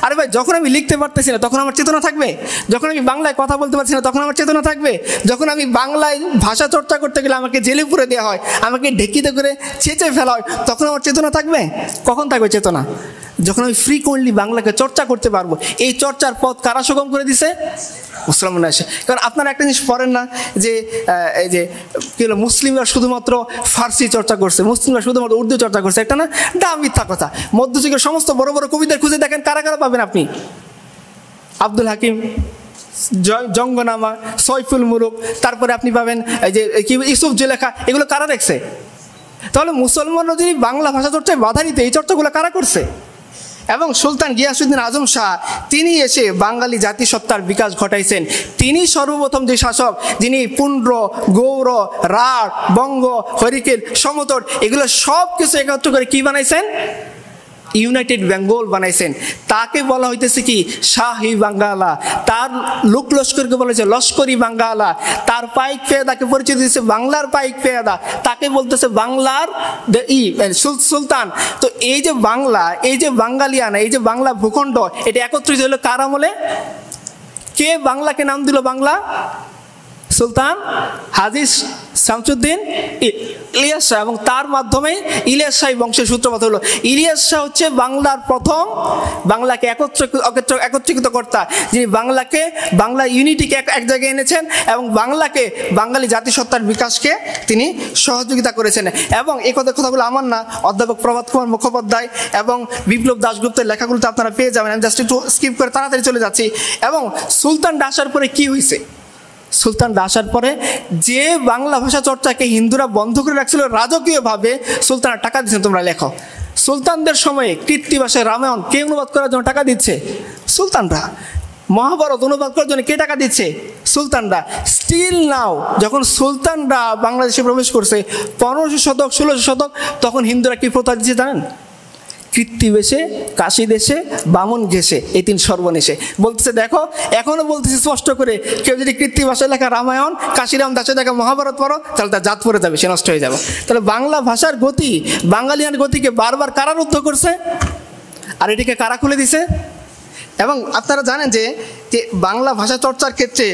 আরে ভাই, যখন আমি লিখতে পারতেছি না তখন আমার চেতনা থাকবে? যখন আমি বাংলায় কথা বলতে পারছি না তখন আমার চেতনা থাকবে? যখন আমি বাংলায় ভাষা চর্চা করতে গেলে আমাকে জেলে পুরে দেওয়া হয়, আমাকে ঢেকিতে করে ছেঁচে ফেলা হয়, তখন আমার চেতনা থাকবে? কখন থাকবে চেতনা? যখন আমি ফ্রিকোয়েন্টলি বাংলাকে চর্চা করতে পারবো। এই চর্চার পথ কারা সুগম করে দিছে? মুসলমানরা এসে। কারণ আপনারা একটা জিনিস পড়েন না, যে এই যে কি হলো, মুসলিমরা শুধুমাত্র ফার্সি চর্চা করছে, মুসলিমরা শুধুমাত্র উর্দু চর্চা করছে, একটা না, ডা মিথ্যা কথা। মধ্যযুগের সমস্ত বড় বড় কবিদের খুঁজে দেখেন, কারা কারা পাবেন আপনি? আব্দুল হাকিম, জঙ্গনামা, সয়ফুল মুলুক, তারপরে আপনি পাবেন এই যে কি ইউসুফ জুলেখা, এগুলো কারা দেখছে? তাহলে মুসলমানরা যদি বাংলা ভাষা চর্চায় বাধা দিতে, এই চর্চাগুলো কারা করছে? এবং সুলতান গিয়াসউদ্দিন আজম শাহ, তিনি এসে বাঙালি জাতিসত্তার বিকাশ ঘটাইছেন। তিনি সর্বপ্রথম যে শাসক, যিনি পুন্ড্র, গৌড়, রাঢ়, বঙ্গ, হরিকেল, সমতট, এগুলো সব কিছু একত্র করে কি বানাইছেন? ইউনাইটেড বেঙ্গল বানাইছেন। তাকে বলা হইতেছে কি? শাহী বাঙ্গালা। তার লোক লস্করকে বলা হয়েছে লস্করি বাঙ্গালা। তার পাইক পেয়াদাকে পরিচয় দিয়েছে বাংলার পাইক পেয়াদা। তাকে বলতেছে বাংলার সুলতান। তো এই যে বাংলা, এই যে বাঙালিয়ানা, এই যে বাংলা ভূখণ্ড, এটা একত্রিত হলো কার আমলে? কে বাংলাকে নাম দিল বাংলা? সুলতান হাজী শামসুদ্দিন ইলিয়াস শাহ। এবং তার মাধ্যমে ইলিয়াস শাহী বংশের সূত্রপাত হলো। ইলিয়াস শাহ হচ্ছে বাংলার প্রথম বাংলাকে একত্রিত কর্তা, যিনি বাংলাকে, বাংলা ইউনিটিকে এক জায়গায় এনেছেন এবং বাংলাকে, বাঙালি জাতিসত্তার বিকাশকে তিনি সহযোগিতা করেছেন। এবং এই কথাগুলো আমার না, অধ্যাপক প্রভাত কুমার মুখোপাধ্যায় এবং বিপ্লব দাশগুপ্তের লেখাগুলোতে আপনারা পেয়ে যাবেন। আমি জাস্ট একটু স্কিপ করে তাড়াতাড়ি চলে যাচ্ছি। এবং সুলতানরা আসার পরে কি হয়েছে? সুলতানরা আসার পরে যে বাংলা ভাষা চর্চাকে হিন্দুরা বন্ধ করে রাখছিল রাজকীয়ভাবে, সুলতানরা টাকা দিচ্ছেন, তোমরা লেখো। সুলতানদের সময়ে কৃত্তিবাসের রামায়ণ কে অনুবাদ করার জন্য টাকা দিচ্ছে? সুলতানরা। মহাভারত অনুবাদ করার জন্য কে টাকা দিচ্ছে? সুলতানরা। স্টিল নাও, যখন সুলতানরা বাংলাদেশে প্রবেশ করছে 1500 শতক 1600 শতক, তখন হিন্দুরা কি প্রথা দিচ্ছে জানেন? কৃত্তিবেশে, কাশী দেশে, বামন ঘেসে, এই 3 সর্বনেশে। বলতেছে দেখো, এখনো বলতেছে স্পষ্ট করে, কেউ যদি কৃত্তি ভাষায় লেখা রামায়ণ, কাশিরাম দাসে দেখা মহাভারত পড়ো, তাহলে তার জাত পড়ে যাবে, সে নষ্ট হয়ে যাবে। তাহলে বাংলা ভাষার গতি, বাঙালিয়ান গতিকে বারবার কারা রুদ্ধ করছে, আর এটিকে কারা খুলে দিছে? এবং আপনারা জানেন যে বাংলা ভাষা চর্চার ক্ষেত্রে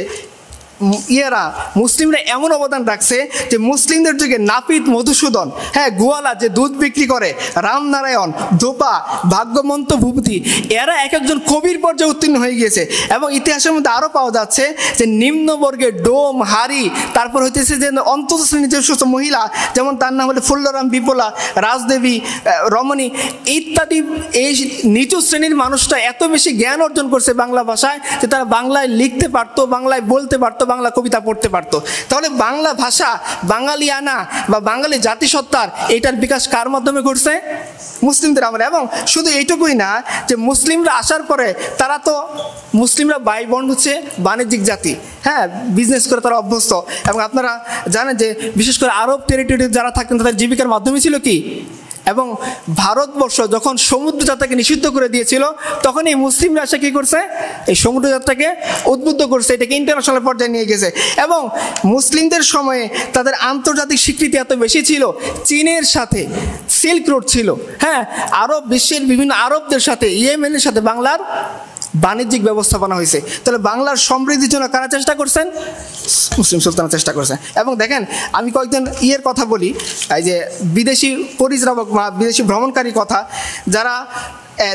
মুসলিমরা এমন অবদান রাখছে যে মুসলিমদের যুগে নাপিত মধুসূদন, হ্যাঁ, গোয়ালা যে দুধ বিক্রি করে, রামনারায়ণ, ধোপা, ভাগ্যমন্ত ভূপতি, এরা এক একজন কবির পর্যায়ে উত্তীর্ণ হয়ে গিয়েছে। এবং ইতিহাসের মধ্যে আরও পাওয়া যাচ্ছে যে নিম্নবর্গের ডোম, হারি, তারপর হইতেছে যে অন্তত শ্রেণীর যে মহিলা, যেমন তার নাম হলো ফুল্লরাম বিপলা, রাজদেবী, রমণী ইত্যাদি, এই নিচু শ্রেণীর মানুষটা এত বেশি জ্ঞান অর্জন করছে বাংলা ভাষায় যে তারা বাংলায় লিখতে পারতো, বাংলায় বলতে পারতো, বাংলা কবিতা পড়তে পারতো। তাহলে বাংলা ভাষা, বাঙালিয়ানা বা বাঙালি জাতিসত্তার এটার বিকাশ কার মাধ্যমে ঘটছে? মুসলিমদের আমলে। এবং শুধু এইটুকুই না, যে মুসলিমরা আসার পরে তারা তো, মুসলিমরা বাইবন্ড হচ্ছে বাণিজ্যিক জাতি, হ্যাঁ, বিজনেস করে তারা অভ্যস্ত। এবং আপনারা জানেন যে বিশেষ করে আরব টেরিটরি যারা থাকতেন, তাদের জীবিকার মাধ্যমে ছিল কি? এবং ভারতবর্ষ যখন সমুদ্রযাত্রাকে নিষিদ্ধ করে দিয়েছিল, তখন এই মুসলিমরা এসে কী করছে, এই সমুদ্রযাত্রাকে উদ্বুদ্ধ করছে, এটাকে ইন্টারন্যাশনাল পর্যায়ে নিয়ে গেছে। এবং মুসলিমদের সময়ে তাদের আন্তর্জাতিক স্বীকৃতি এত বেশি ছিল, চীনের সাথে সিল্ক রোড ছিল, হ্যাঁ, আরব বিশ্বের বিভিন্ন আরবদের সাথে, ইয়েমেনের সাথে বাংলার বাণিজ্যিক ব্যবস্থাপনা হয়েছে। তাহলে বাংলার সমৃদ্ধির জন্য কারা চেষ্টা করছেন? মুসলিম সুলতান চেষ্টা করছেন। এবং দেখেন, আমি কয়েকজন কথা বলি, এই যে বিদেশি পরিচালক বা বিদেশি ভ্রমণকারী কথা, যারা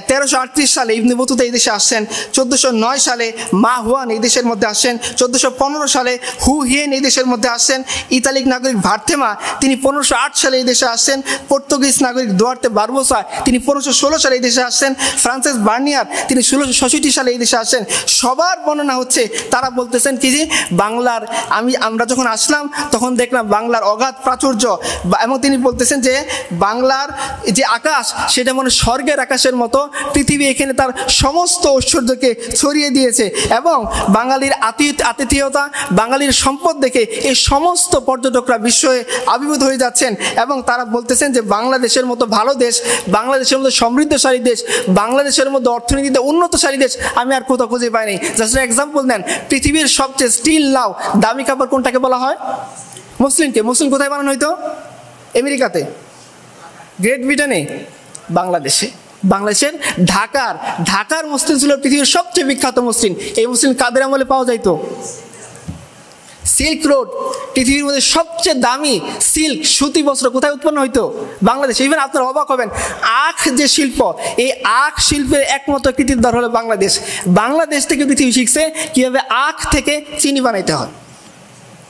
1338 সালে ইবনে বতুতা এই দেশে আসছেন, 1409 সালে মা হুয়ান এই দেশের মধ্যে আসছেন, 1415 সালে হু হিয়েন এই দেশের মধ্যে আসছেন, ইতালিক নাগরিক ভার্থেমা তিনি 1508 সালে এই দেশে আসছেন, পর্তুগিজ নাগরিক দুয়ার্তে বারবোসা তিনি 1516 সালে এই দেশে আসছেন, ফ্রান্সিস বার্নিয়ার তিনি 1666 সালে এই দেশে আসছেন। সবার বর্ণনা হচ্ছে, তারা বলতেছেন কি যে বাংলার আমরা যখন আসলাম তখন দেখলাম বাংলার অগাধ প্রাচুর্য, এবং তিনি বলতেছেন যে বাংলার যে আকাশ সেটা মনে স্বর্গের আকাশের মতো, পৃথিবী এখানে তার সমস্ত ঐশ্বর্যকে ছড়িয়ে দিয়েছে। এবং বাঙালির আতিথেয়তা, বাঙালির সম্পদ দেখে এই সমস্ত পর্যটকরা বিস্ময়ে আবির্ভূত হয়ে যাচ্ছেন। এবং তারা বলতেছেন যে বাংলাদেশের মতো ভালো দেশ, বাংলাদেশের মতো সমৃদ্ধশালী দেশ, বাংলাদেশের মতো অর্থনীতিতে উন্নতশালী দেশ আমি আর কোথাও খুঁজে পাইনি। জাস্ট এক্সাম্পল দেন, পৃথিবীর সবচেয়ে স্টিল নাও দামি কাপড় কোনটাকে বলা হয়? মুসলিমকে। মুসলিম কোথায় বানানো হইতো? আমেরিকাতে। গ্রেট ব্রিটেনে? বাংলাদেশে। বাংলাদেশের ঢাকার মুসলিম ছিল পৃথিবীর সবচেয়ে বিখ্যাত মুসলিম। এই মুসলিম কাদের আমলে পাওয়া যাইতো? সিল্ক রোড, পৃথিবীর মধ্যে সবচেয়ে দামি সিল্ক সুতি বস্ত্র কোথায় উৎপন্ন হইতো? বাংলাদেশে। ইভেন আপনারা অবাক হবেন, আখ যে শিল্প, এই আখ শিল্পের একমাত্র কৃতিত্ব হলো বাংলাদেশ। বাংলাদেশ থেকে পৃথিবী শিখছে কীভাবে আখ থেকে চিনি বানাইতে হয়।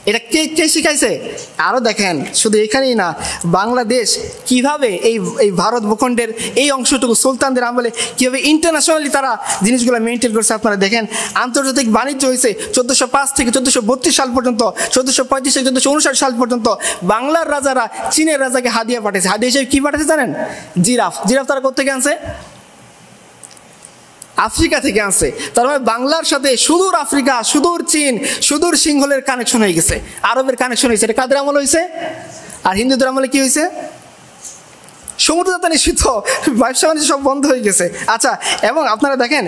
এটা কে শিখাইছে? আরও দেখেন, শুধু এখানেই না, বাংলাদেশ কিভাবে এই ভারত ভূখণ্ডের এই অংশটুকু সুলতানদের আমলে কীভাবে ইন্টারন্যাশনালি তারা জিনিসগুলো মেনটেন করছে। আপনারা দেখেন, আন্তর্জাতিক বাণিজ্য হয়েছে 1405 থেকে 1432 সাল পর্যন্ত, 1435 থেকে 1459 সাল পর্যন্ত। বাংলার রাজারা চীনের রাজাকে হাদিয়া পাঠিয়েছে। হাদিয়া হিসেবে কী পাঠিয়েছে জানেন? জিরাফ তারা কোথেকে আনছে? আফ্রিকা থেকে আনছে। তার মানে বাংলার সাথে সুদূর আফ্রিকা, সুদূর চীন, সুদূর সিংহলের কানেকশন হয়ে গেছে, আরবের কানেকশন হয়েছে। এটা কাদের আমল হয়েছে? আর হিন্দুদের আমলে কি হয়েছে? সমুদ্রযাত্রা নিষিদ্ধ, ব্যবসা বাণিজ্য সব বন্ধ হয়ে গেছে। আচ্ছা, এবং আপনারা দেখেন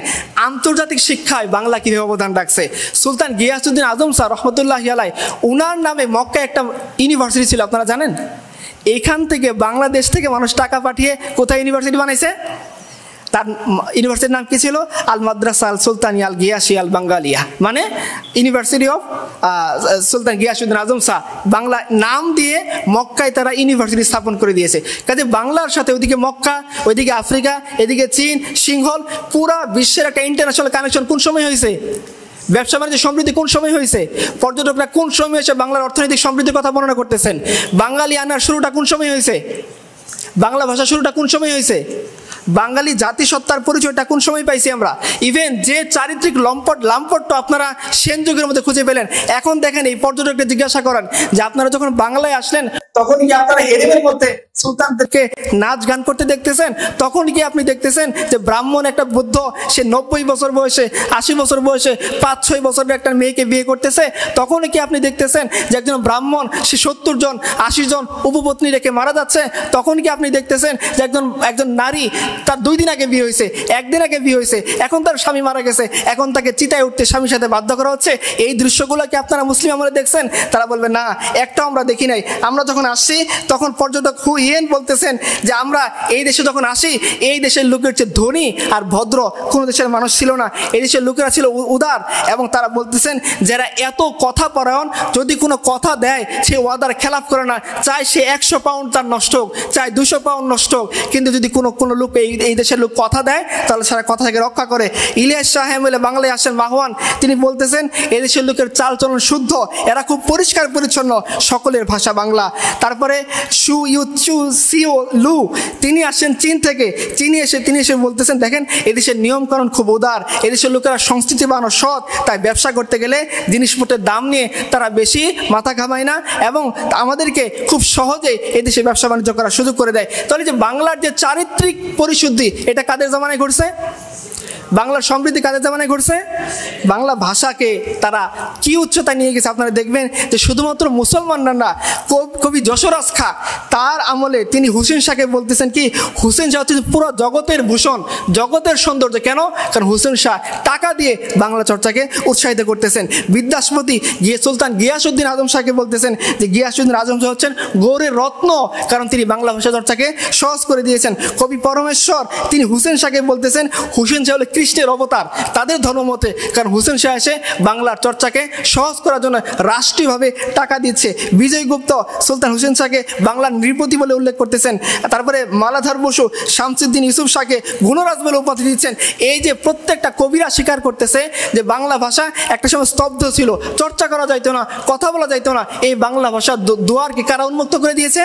আন্তর্জাতিক শিক্ষায় বাংলা কীভাবে অবদান রাখছে। সুলতান গিয়াসউদ্দিন আজম স্যার রহমতুল্লাহি আলাইহি, উনার নামে মক্কায় একটা ইউনিভার্সিটি ছিল, আপনারা জানেন? এইখান থেকে বাংলাদেশ থেকে মানুষ টাকা পাঠিয়ে কোথায় ইউনিভার্সিটি বানাইছে? তার ইউনিভার্সিটির নাম কি ছিল? আল মাদ্রাসা আল সুলতানিয়া আল গিয়াসি আল বাঙ্গালিয়া, মানে ইউনিভার্সিটি অফ সুলতান গিয়াসউদ্দিন আজম শাহ। বাংলা নাম দিয়ে মক্কায় তারা ইউনিভার্সিটি স্থাপন করে দিয়েছে। কাজে বাংলার সাথে ওইদিকে মক্কা, ওইদিকে আফ্রিকা, এদিকে চীন, সিংহল, পুরা বিশ্বের একটা ইন্টারন্যাশনাল কানেকশন কোন সময় হয়েছে? ব্যবসা বাণিজ্য সমৃদ্ধি কোন সময় হয়েছে? পর্যটকরা কোন সময় এসে বাংলার অর্থনৈতিক সমৃদ্ধির কথা বর্ণনা করতেছেন? বাঙালি আনার শুরুটা কোন সময় হয়েছে? বাংলা ভাষা শুরুটা কোন সময় হয়েছে? বাঙালি জাতিসত্তার পরিচয়টা কোন সময় পাইছি আমরা? ইভেন যে চারিত্রিক লাম্পটটা আপনারা সেন যুগের মধ্যে খুঁজে পেলেন, এখন দেখেন এই পর্যটককে জিজ্ঞাসা করেন যে আপনারা যখন বাংলায় আসলেন তখন কি আপনারা হেরেমের মধ্যে সুলতানদেরকে নাচ গান করতে দেখতেছেন? তখন কি আপনি দেখতেছেন যে ব্রাহ্মণ একটা বুদ্ধ, সে 90 বছর বয়সে, 80 বছর বয়সে 5-6 বছরের একটা মেয়েকে বিয়ে করতেছে? তখন কি আপনি দেখতেছেন যে একজন ব্রাহ্মণ সে 70 জন 80 জন উপপত্নী রেখে মারা যাচ্ছে? তখন কি আপনি দেখতেছেন যে একজন নারী তার 2 দিন আগে বিয়ে হয়েছে, 1 দিন আগে বিয়ে হয়েছে, এখন তার স্বামী মারা গেছে, এখন তাকে চিতায় উঠতে স্বামীর সাথে বাধ্য করা হচ্ছে? এই দৃশ্যগুলো কি আপনারা মুসলিম আমলে দেখছেন? তারা বলবে না, একটাও আমরা দেখি নাই। আমরা যখন আসছি তখন পর্যটক হু হিয়েন বলতেছেন যে আমরা এই দেশে যখন আসি, এই দেশের লোকের চেয়ে ধনী আর ভদ্র কোনো দেশের মানুষ ছিল না। এই দেশের লোকেরা ছিল উদার। এবং তারা বলতেছেন যারা এত কথা পরায়ণ, যদি কোনো কথা দেয় সে ওয়াদার খেলাফ করে না, চাই সে 100 পাউন্ড তার নষ্ট হোক, চাই 200 পাউন্ড নষ্ট হোক, কিন্তু যদি কোনো লোক এই দেশের লোক কথা দেয় তাহলে সারা কথা থেকে রক্ষা করে। ইলিয়াস শাহ বলে বাংলায় আসেন মাহওয়ান, তিনি বলতেছেন এই দেশের লোকের চালচলন শুদ্ধ, এরা খুব পরিষ্কার পরিচ্ছন্ন, সকলের ভাষা বাংলা। তারপরে শু ইউ চু সিও লু, তিনি আসেন চীন থেকে। তিনি এসে বলতেছেন দেখেন এদেশের নিয়মকানুন খুব উদার, এদেশের লোকেরা সংস্কৃতিবান ও সৎ, তাই ব্যবসা করতে গেলে জিনিসপত্রের দাম নিয়ে তারা বেশি মাথা ঘামায় না এবং আমাদেরকে খুব সহজে এদেশে ব্যবসা বাণিজ্য করার সুযোগ করে দেয়। তাহলে যে বাংলার যে চারিত্রিক পরিশুদ্ধি, এটা কাদের জামানায় ঘটছে? বাংলার সমৃদ্ধি কাদের জামানায় ঘটছে? বাংলা ভাষাকে তারা কি উচ্চতায় নিয়ে গেছে আপনারা দেখবেন যে শুধুমাত্র মুসলমানরা না, কবি যশোরাজ খাঁ তার আমলে তিনি হুসেন শাহকে বলতেছেন কি, হুসেন শাহ হচ্ছে পুরো জগতের ভূষণ, জগতের সৌন্দর্য। কেন? কারণ হুসেন শাহ টাকা দিয়ে বাংলা চর্চাকে উৎসাহিত করতেছেন। বিদ্যাপতি সুলতান গিয়াসউদ্দিন আজম শাহকে বলতেছেন যে গিয়াসউদ্দিন আজম শাহ হচ্ছেন গৌড়ের রত্ন, কারণ তিনি বাংলা ভাষা চর্চাকে সহজ করে দিয়েছেন। কবি পরমেশ্বর তিনি হুসেন শাহকে বলতেছেন হুসেন শাহ হলো কৃষ্ণের অবতার তাদের ধর্মমতে, কারণ হুসেন শাহ এসে বাংলার চর্চাকে সহজ করার জন্য রাষ্ট্রীয়ভাবে টাকা দিচ্ছে। বিজয় গুপ্ত সুলতান হুসেন শাহকে বাংলার নৃপতি বলে উল্লেখ করতেছেন। তারপরে মালাধার বসু শামসুদ্দিন ইউসুফ শাহকে গুণরাজ বলে উপাধি দিচ্ছেন। এই যে প্রত্যেকটা কবিরা স্বীকার করতেছে যে বাংলা ভাষা একটা সময় স্তব্ধ ছিল, চর্চা করা যাইতো না, কথা বলা যাইতো না, এই বাংলা ভাষার দুয়ারকে কারা উন্মুক্ত করে দিয়েছে?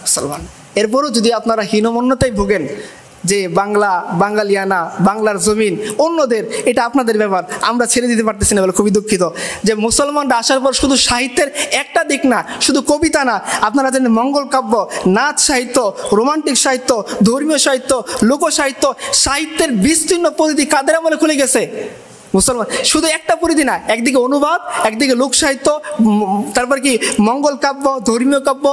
মুসলমান। এরপরও যদি আপনারা হীনমন্যতায় ভোগেন যে বাংলা, বাঙালিয়ানা, বাংলার জমিন অন্যদের, এটা আপনাদের ব্যাপার, আমরা ছেড়ে দিতে পারতেছি না বলে খুবই দুঃখিত। যে মুসলমানরা আসার পর শুধু সাহিত্যের একটা দিক না, শুধু কবিতা না, আপনারা জানেন মঙ্গল কাব্য, নাচ সাহিত্য, রোমান্টিক সাহিত্য, ধর্মীয় সাহিত্য, লোকসাহিত্য, সাহিত্যের বিস্তীর্ণ পরিধি কাদের আমলে খুলে গেছে? মুসলমান। শুধু একটা পরিধি না, একদিকে অনুবাদ, একদিকে লোক সাহিত্য, তারপর কি মঙ্গল কাব্য, ধর্মীয় কাব্য,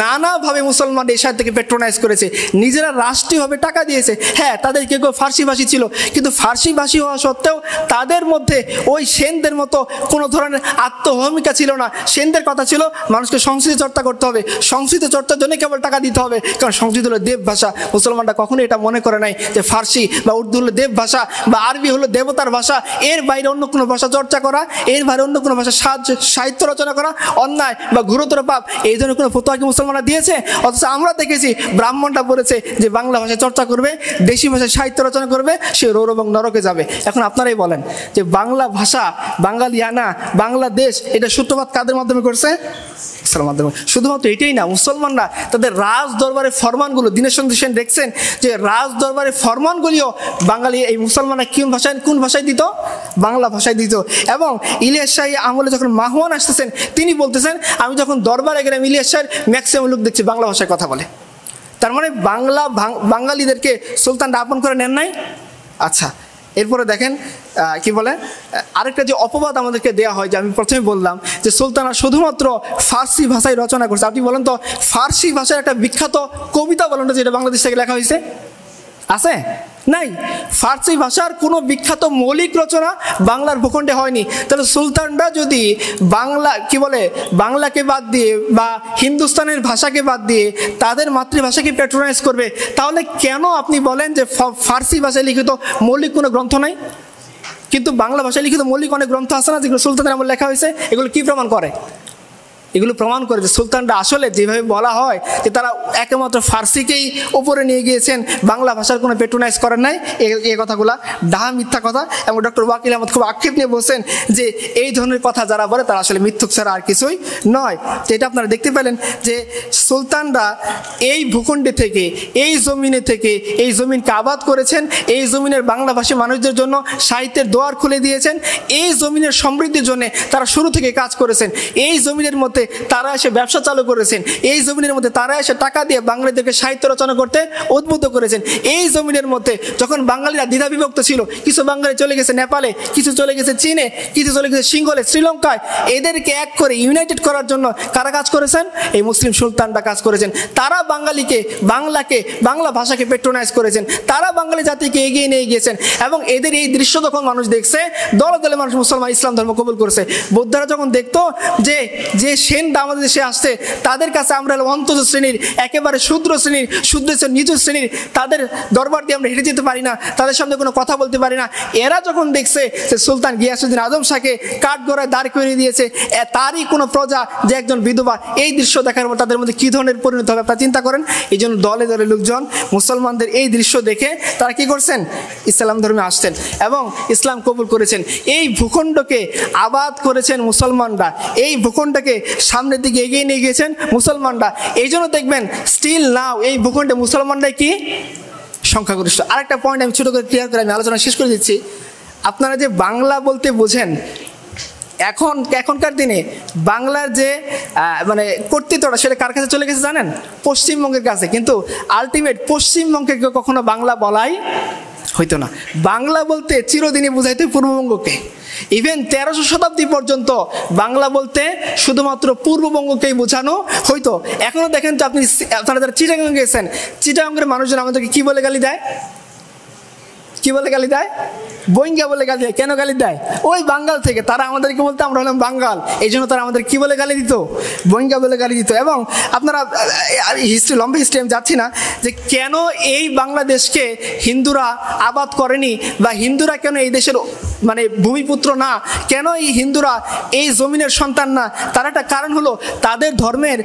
নানাভাবে মুসলমান এই সাহিত্যকে পেট্রোনাইজ করেছে, নিজেরা রাষ্ট্রীয়ভাবে টাকা দিয়েছে। হ্যাঁ, তাদের কেউ কেউ ফার্সি ভাষী ছিল, কিন্তু ফার্সি ভাষী হওয়া সত্ত্বেও তাদের মধ্যে ওই সেনদের মতো কোনো ধরনের আত্মভূমিকা ছিল না। সেনদের কথা ছিল মানুষকে সংস্কৃত চর্চা করতে হবে, সংস্কৃত চর্চার জন্য কেবল টাকা দিতে হবে, কারণ সংস্কৃত হলো দেব ভাষা। মুসলমানরা কখনো এটা মনে করে নাই যে ফার্সি বা উর্দু হলো দেব ভাষা বা আরবি হলো দেবতার ভাষা, এর বাইরে অন্য কোনো ভাষা চর্চা করা, এর বাইরে অন্য কোনো ভাষা সাহিত্য রচনা করা অন্যায় বা গুরুতর পাপ, এই ধরনের কোনো ফতোয়া কি মুসলমানরা দিয়েছে? অথচ আমরা দেখেছি ব্রাহ্মণটা বলেছে যে বাংলা ভাষায় চর্চা করবে, দেশি ভাষায় সাহিত্য রচনা করবে, সে রৌর এবং নরকে যাবে। এখন আপনারাই বলেন যে বাংলা ভাষা, বাঙালিয়ানা, বাংলাদেশ, এটা সূত্রপাত কাদের মাধ্যমে করছে? ইসলামের মাধ্যমে। শুধুমাত্র এটাই না, মুসলমানরা তাদের রাজ দরবারের ফরমানগুলো, দীনেশচন্দ্র সেন দেখছেন যে রাজ দরবারের ফরমানগুলিও বাঙালি এই মুসলমানরা কোন ভাষায় দিত? বাংলা ভাষায় দিত। এবং ইলিয়াস শাহী আমলে যখন মাহওয়ান আসতেছেন তিনি বলতেছেন আমি যখন দরবারে গেলাম ইলিয়াস শাহের ম্যাক্সিমাম লোক দেখছি বাংলা ভাষায় কথা বলে। তার মানে বাঙালিদেরকে সুলতানরা আপন করে নেন নাই। আচ্ছা, এরপরে দেখেন কি বলে, আরেকটা যে অপবাদ আমাদেরকে দেওয়া হয়, যে আমি প্রথমে বললাম যে সুলতানরা শুধুমাত্র ফার্সি ভাষায় রচনা করছে। আপনি বলেন তো ফার্সি ভাষার একটা বিখ্যাত কবিতা বলেন তো যেটা বাংলাদেশ থেকে লেখা হয়েছে? আছে? নাই। ফার্সি ভাষার কোনো বিখ্যাত মৌলিক রচনা বাংলার ভূখণ্ডে হয়নি। তাহলে সুলতানরা যদি বাংলাকে বাদ দিয়ে বা হিন্দুস্তানের ভাষাকে বাদ দিয়ে তাদের মাতৃভাষাকে প্যাট্রোনাইজ করবে, তাহলে কেন আপনি বলেন যে ফার্সি ভাষায় লিখিত মৌলিক কোনো গ্রন্থ নাই? কিন্তু বাংলা ভাষায় লিখিত মৌলিক অনেক গ্রন্থ আছে না, যেগুলো সুলতানের আমলে লেখা হয়েছে। এগুলো কি প্রমাণ করে? এগুলো প্রমাণ করে যে সুলতানরা আসলে যেভাবে বলা হয় যে তারা একমাত্র ফার্সিকেই উপরে নিয়ে গিয়েছেন, বাংলা ভাষার কোনো পেট্রোনাইজ করেন নাই, এই কথাগুলা ডাহা মিথ্যা কথা। এবং ডক্টর ওয়াকিল আহমদ খুব আক্ষেপ নিয়ে বলছেন যে এই ধরনের কথা যারা বলে তারা আসলে মিথ্যুক ছাড়া আর কিছুই নয়। তো এটা আপনারা দেখতে পেলেন যে সুলতানরা এই ভূখণ্ডে থেকে, এই জমিনে থেকে, এই জমিনকে আবাদ করেছেন, এই জমিনের বাংলাভাষী মানুষদের জন্য সাহিত্যের দোয়ার খুলে দিয়েছেন, এই জমিনের সমৃদ্ধির জন্য তারা শুরু থেকে কাজ করেছেন, এই জমিনের মধ্যে তারা এসে ব্যবসা চালু করেছেন, এই জমিনের মধ্যে তারা এসে টাকা দিয়ে বাঙালিদেরকে সাহিত্য রচনা করতে উদ্বুদ্ধ করেছেন। এই জমিনের মধ্যে যখন বাঙালিরা দ্বিধা বিভক্ত ছিল, কিছু বাঙালি চলে গেছে নেপালে, কিছু চলে গেছে চীনে, কিছু চলে গেছে সিংহলে, শ্রীলঙ্কায়, এদেরকে এক করে ইউনাইটেড করার জন্য কারা কাজ করেছেন? এই মুসলিম সুলতানরা কাজ করেছেন। তারা বাংলা ভাষাকে পেট্রোনাইজ করেছেন, তারা বাঙালি জাতিকে এগিয়ে নিয়ে গিয়েছেন। এবং এদের এই দৃশ্য যখন মানুষ দেখছে, দলে দলে মানুষ মুসলমান ইসলাম ধর্ম কবুল করেছে। বৌদ্ধরা যখন দেখতো যে সেনটা আমাদের দেশে আসছে, তাদের কাছে আমরা অন্তজ শ্রেণীর, একেবারে শূদ্র শ্রেণীর, নিচু শ্রেণীর, তাদের দরবার দিয়ে আমরা হেঁটে যেতে পারি না, তাদের সামনে কোনো কথা বলতে পারি না। এরা যখন দেখছে যে সুলতান গিয়াসউদ্দিন আজম শাহকে কাঠগড়ায় দাঁড় করিয়ে দিয়েছে, তারই কোনো প্রজা যে একজন বিধবা, এই দৃশ্য দেখার পর তাদের মধ্যে কী ধরনের পরিণত হবে আপনারা চিন্তা করেন। এই জন্য দলে দলে লোকজন মুসলমানদের এই দৃশ্য দেখে তারা কি করছেন? ইসলাম ধর্মে আসছেন এবং ইসলাম কবুল করেছেন। এই ভূখণ্ডকে আবাদ করেছেন মুসলমানরা, এই ভূখণ্ডকে সামনের দিকে এগিয়ে নিয়ে গিয়েছেন মুসলমানরা। এই জন্য দেখবেন স্টিল নাও এই ভূখণ্ডে মুসলমানরাই কি সংখ্যাগরিষ্ঠ। আরেকটা পয়েন্ট আমি ছোটো করে ক্লিয়ার করে আমি আলোচনা শেষ করে দিচ্ছি। আপনারা যে বাংলা বলতে বোঝেন, এখনকার দিনে বাংলার যে কর্তৃত্বটা সেটা কার কাছে চলে গেছে জানেন? পশ্চিমবঙ্গের কাছে। কিন্তু আলটিমেট পশ্চিমবঙ্গে কখনো বাংলা বলাই হইতো না। বাংলা বলতে চিরদিনই বোঝাইতো পূর্ববঙ্গকে। ইভেন 1300 শতাব্দী পর্যন্ত বাংলা বলতে শুধুমাত্র পূর্ববঙ্গকেই বোঝানো হইতো। এখনো দেখেন তো আপনারা যারা চিটাগাং গেছেন, চিটাগাংয়ের মানুষজন আমাদেরকে কি বলে গালি দেয়? কি বলে গালি দেয়? বইঙ্গা বলে গালি দেয়। কেন গালি দেয়? ওই বাঙ্গাল থেকে তারা আমাদেরকে বলতে আমরা হলাম বাঙ্গাল, এই জন্য তারা আমাদের কি বলে গালি দিত? বইঙ্গা বলে গালি দিত। এবং আপনারা লম্বা হিস্ট্রি আমি যাচ্ছি না যে কেন এই বাংলাদেশকে হিন্দুরা আবাদ করেনি, বা হিন্দুরা কেন এই দেশের মানে ভূমিপুত্র না, কেন এই হিন্দুরা এই জমিনের সন্তান না, তার একটা কারণ হলো তাদের ধর্মের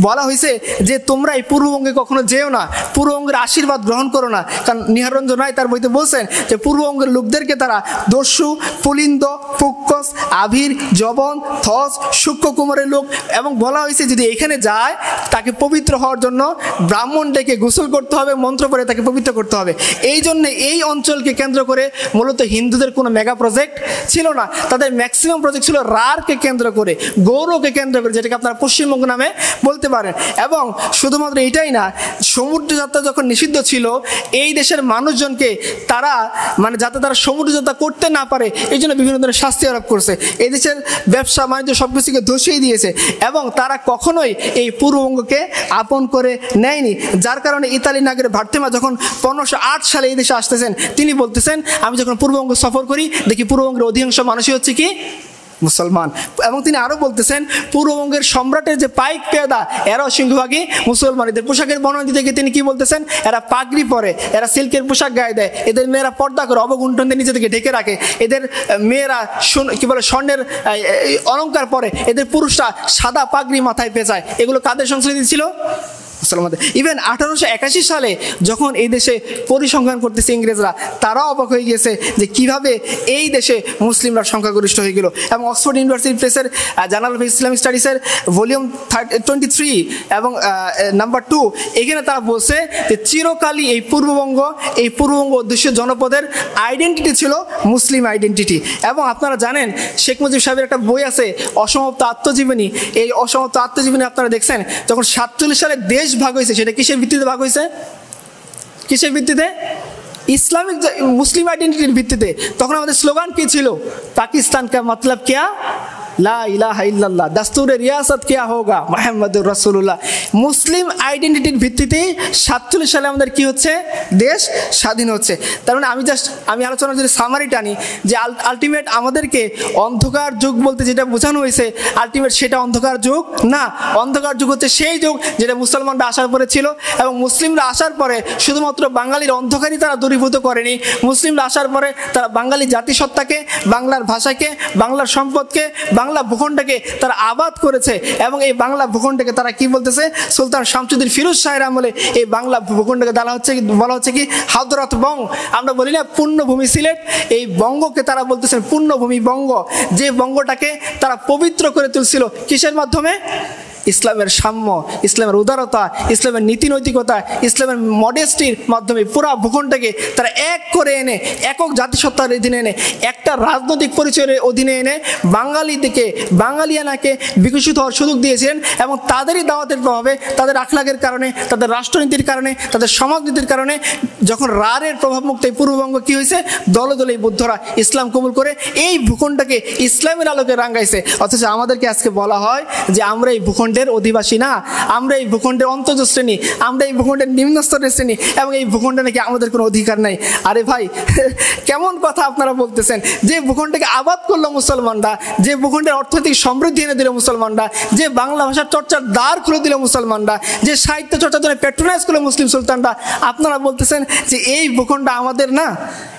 বলা হয়েছে যে তোমরা এই পূর্ববঙ্গে কখনো যেও না, পূর্ববঙ্গের আশীর্বাদ গ্রহণ করো না। কারণ নিহাররঞ্জন রায় তার বইতে বলছেন যে পূর্ববঙ্গের লোকদেরকে তারা দস্যু, পুলিন্দ, পুক্কস, আভির, জবন, থস, সূক্ষ্ম কুমারের লোক, এবং বলা হয়েছে যদি এখানে যায় তাকে পবিত্র হওয়ার জন্য ব্রাহ্মণ ডেকে গোসল করতে হবে, মন্ত্র পড়ে তাকে পবিত্র করতে হবে। এই জন্যে এই অঞ্চলকে কেন্দ্র করে মূলত হিন্দুদের কোনো মেগা প্রজেক্ট ছিল না। তাদের ম্যাক্সিমাম প্রজেক্ট ছিল রারকে কেন্দ্র করে, গৌরকে কেন্দ্র করে, যেটাকে আপনারা পশ্চিমবঙ্গ নামে বলতে পারেন। এবং শুধুমাত্র এটাই না, সমুদ্রযাত্রা যখন নিষিদ্ধ ছিল এই দেশের মানুষজনকে তারা মানে যাতে তারা সমুদ্রযাত্রা করতে না পারে এই জন্য বিভিন্ন ধরনের শাস্তি আরোপ করছে। এই দেশের ব্যবসা বাণিজ্য সব কিছুকে ধসিয়ে দিয়েছে, এবং তারা কখনোই এই পূর্ববঙ্গকে আপন করে নেয়নি। যার কারণে ইতালি নাগরিক ভার্তেমা যখন 1508 সালে এই দেশে আসতেছেন, তিনি বলতেছেন আমি যখন পূর্ববঙ্গ সফর করি দেখি পূর্ববঙ্গের অধিকাংশ মানুষই হচ্ছে কি মুসলমান। এবং তিনি আরও বলতেছেন পূর্ববঙ্গের সম্রাটের যে পাইক পেয়াদা এরাও সিংহভাগই মুসলমান। এদের পোশাকের বর্ণনা দিতে গিয়ে তিনি কি বলতেছেন, এরা পাগড়ি পরে, এরা সিল্কের পোশাক গায়ে দেয়, এদের মেয়েরা পর্দা করে অবগুণ্ঠন দিয়ে নিজে থেকে ঢেকে রাখে, এদের মেয়েরা কি বলে স্বর্ণের অলঙ্কার পরে, এদের পুরুষরা সাদা পাগড়ি মাথায় পেঁচায়। এগুলো কাদের সংস্কৃতি ছিল? মুসলমানদের। ইভেন 1881 সালে যখন এই দেশে পরিসংখ্যান করতেছে ইংরেজরা, তারাও অবাক হয়ে গিয়েছে যে কিভাবে এই দেশে মুসলিমরা সংখ্যাগরিষ্ঠ হয়ে গেল। এবং অক্সফোর্ড ইউনিভার্সিটি প্রেসের জার্নাল অফ ইসলামিক স্টাডিজের ভলিউম 23 এবং নাম্বার 2, এখানে তারা বলছে যে চিরকালই এই পূর্ববঙ্গ অধ্যুষিত জনপদের আইডেন্টিটি ছিল মুসলিম আইডেন্টিটি। এবং আপনারা জানেন শেখ মুজিব সাহেবের একটা বই আছে অসমাপ্ত আত্মজীবনী। এই অসমাপ্ত আত্মজীবনী আপনারা দেখছেন যখন 47 সালে দেশ ভাগ হয়েছে, সেটা কিসের ভিত্তিতে ভাগ হয়েছে? কিসের ভিত্তিতে? ইসলামিক মুসলিম আইডেন্টিটির ভিত্তিতে। তখন আমাদের স্লোগান কি ছিল? পাকিস্তান কা মতলব क्या, লা ইলাহা ইল্লাল্লাহ, দাস্তুরে রিয়াসত क्या होगा, মুহাম্মাদুর রাসূলুল্লাহ। মুসলিম আইডেন্টিটির ভিত্তিতে 47 সালে আমাদের কি হচ্ছে? দেশ স্বাধীন হচ্ছে। তার মানে আমি আলোচনা যদি সামারি টানি যে আলটিমেট আমাদেরকে অন্ধকার যুগ বলতে যেটা বোঝানো হয়েছে, আলটিমেট সেটা অন্ধকার যুগ না। অন্ধকার যুগ হচ্ছে সেই যুগ যেটা মুসলমানরা আসার পরে ছিল, এবং মুসলিমরা আসার পরে শুধুমাত্র বাঙালির অন্ধকারই তারা দূরীভূত করেনি। মুসলিমরা আসার পরে তারা বাঙালি জাতিসত্তাকে, বাংলার ভাষাকে, বাংলার সম্পদকে, বাংলা ভূখণ্ডকে তারা আবাদ করেছে। এবং এই বাংলা ভূখণ্ডকে তারা কি বলতেছে? সুলতান শামসুদ্দিন ফিরোজ শাহের আমলে এই বাংলা ভূখণ্ডকে বলা হচ্ছে কি হাদরত বঙ্গ। আমরা বলি না পূর্ণভূমি সিলেট, এই বঙ্গকে তারা বলতেছেন পূর্ণভূমি বঙ্গ। যে বঙ্গটাকে তারা পবিত্র করে তুলছিল কিসের মাধ্যমে? ইসলামের সাম্য, ইসলামের উদারতা, ইসলামের নীতি নৈতিকতা, ইসলামের মডেস্টির মাধ্যমে পুরা ভূখণ্ডকে তারা এক করে এনে, একক জাতিসত্তার অধীনে এনে, একটা রাজনৈতিক পরিচয়ের অধীনে এনে বাঙালিয়ানাকে বিকশিত হওয়ার সুযোগ দিয়েছিলেন। এবং তাদেরই দাওয়াতের প্রভাবে, তাদের আখলাকের কারণে, তাদের রাষ্ট্রনীতির কারণে, তাদের সমাজনীতির কারণে যখন রারের প্রভাবমুক্ত এই পূর্ববঙ্গ কী হয়েছে? দলে দলে বুদ্ধরা ইসলাম কবুল করে এই ভূখণ্ডকে ইসলামের আলোকে রাঙ্গাইছে। অথচ আমাদেরকে আজকে বলা হয় যে আমরা এই ভূখণ্ডের অধিবাসী না, আমরা এই ভূখণ্ডের অন্তজ শ্রেণী, আমরা এই ভূখণ্ডের নিম্ন স্তরের শ্রেণী, এবং এই ভূখণ্ডে নাকি আমাদের কোনো অধিকার নাই। আরে ভাই, কেমন কথা আপনারা বলতেছেন? যে ভূখণ্ডকে আবাদ করলো মুসলমানরা, যে ভূখণ্ডের অর্থনৈতিক সমৃদ্ধি এনে দিল মুসলমানরা, যে বাংলা ভাষার চর্চার দ্বার খুলে দিল মুসলমানরা, যে সাহিত্য চর্চার জন্য প্যাট্রোনাইজ করলো মুসলিম সুলতানরা, আপনারা বলতেছেন যে এই ভূখণ্ড আমাদের না।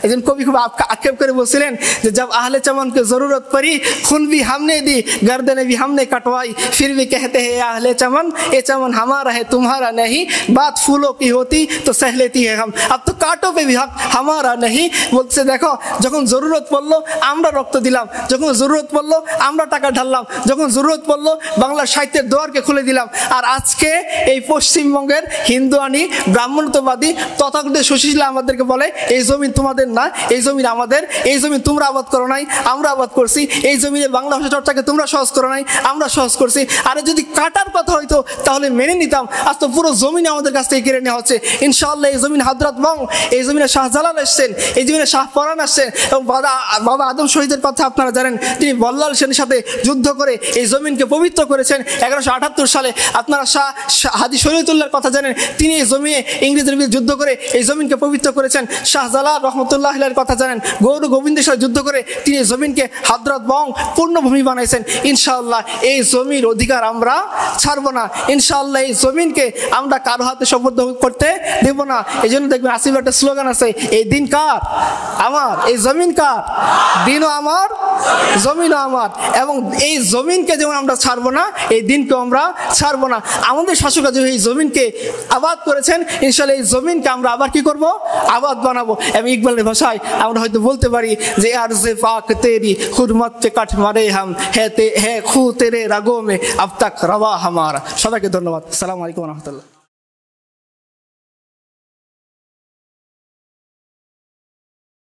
একজন কবি খুব আক্ষেপ করে বলছিলেন যে জব আহলে চমনকে জরুরত পড়ি, খুন ভি হামনে দি, গর্দনে ভি হামনে কাটवाई, फिर भी कहते हैं आहले चमन, ये चमन हमारा है तुम्हारा नहीं, बात फूलों की होती तो सह लेती है हम, अब तो कांटों पे भी हक हमारा नहीं। বলছে দেখো, যখন জরুরত পড়লো আমরা রক্ত দিলাম, যখন জরুরত পড়লো আমরা টাকা ঢাললাম, যখন জরুরত পড়লো বাংলার সাহিত্যের দোয়ারকে খুলে দিলাম। আর আজকে এই পশ্চিমবঙ্গের হিন্দুয়ানি ব্রাহ্মণত্ববাদী তথাকথিত সুশীলা আমাদেরকে বলে এই জমিন তোমাদের না, এই জমিন আমাদের, এই জমিন তোমরা আবাদ করো নাই, আমরা আবাদ করছি, এই জমিনে বাংলা ভাষা চর্চাকে তোমরা সহজ করো নাই, আমরা সহজ করছি। আরে যদি কাটার কথা হইতো তাহলে মেনে নিতাম, আজ তো পুরো জমিন আমাদের কাছ থেকে কেড়ে নেওয়া হচ্ছে। ইনশাআল্লাহ এই জমিন হাজরত মং, এই জমিনে শাহজালাল এসছেন, এই জমিনে শাহ পরান আসছেন, এবং বাবা আদম শহীদের কথা আপনারা জানেন, তিনি বল্লাল সেনের সাথে যুদ্ধ করে এই জমিনকে পবিত্র করেছেন 1178 সালে। আপনারা হাজী শরীয়তুল্লাহর কথা জানেন, তিনি এই জমিনে ইংরেজদের বিরুদ্ধে যুদ্ধ করে এই জমিনকে পবিত্র করেছেন। শাহজালাল রহমতুল্লাহ কথা জানেন, গৌর গোবিন্দের সাথে যুদ্ধ করে তিনি এই জমিনকে হাজরত মং পূর্ণভূমি বানাইছেন। ইনশাআল্লাহ এই জমির অধিকার আমরা ছাড়বো না, ইনশাআল্লাহ এই জমিনকে আমরা কারো হাতে সুপুর্দ করতে দেব না। এই জন্য দেখবেন আসিফ একটা স্লোগান আছে, এই দিন কার? আমার। এই জমিন কার? দিনও আমার, জমিনও আমার। এবং এই জমিনকে যেমন আমরা ছাড়বো না, এই দিনকেও আমরা ছাড়বো না। আমাদের শাসক যে এই জমিনকে আবাদ করেছেন, ইনশাআল্লাহ এই জমিনকে আমরা আবার কি করব? আবাদ বানাবো। এবং ইকবালের ভাষায় আমরা হয়তো বলতে পারি যে আরজে পাক তেরি হুরমত পে কাঠ মারে হাম হে খু তেরে রাগো মে আব তাক রওয়া হামারা। সবাইকে ধন্যবাদ। আসসালামু আলাইকুম ওয়া রাহমাতুল্লাহ।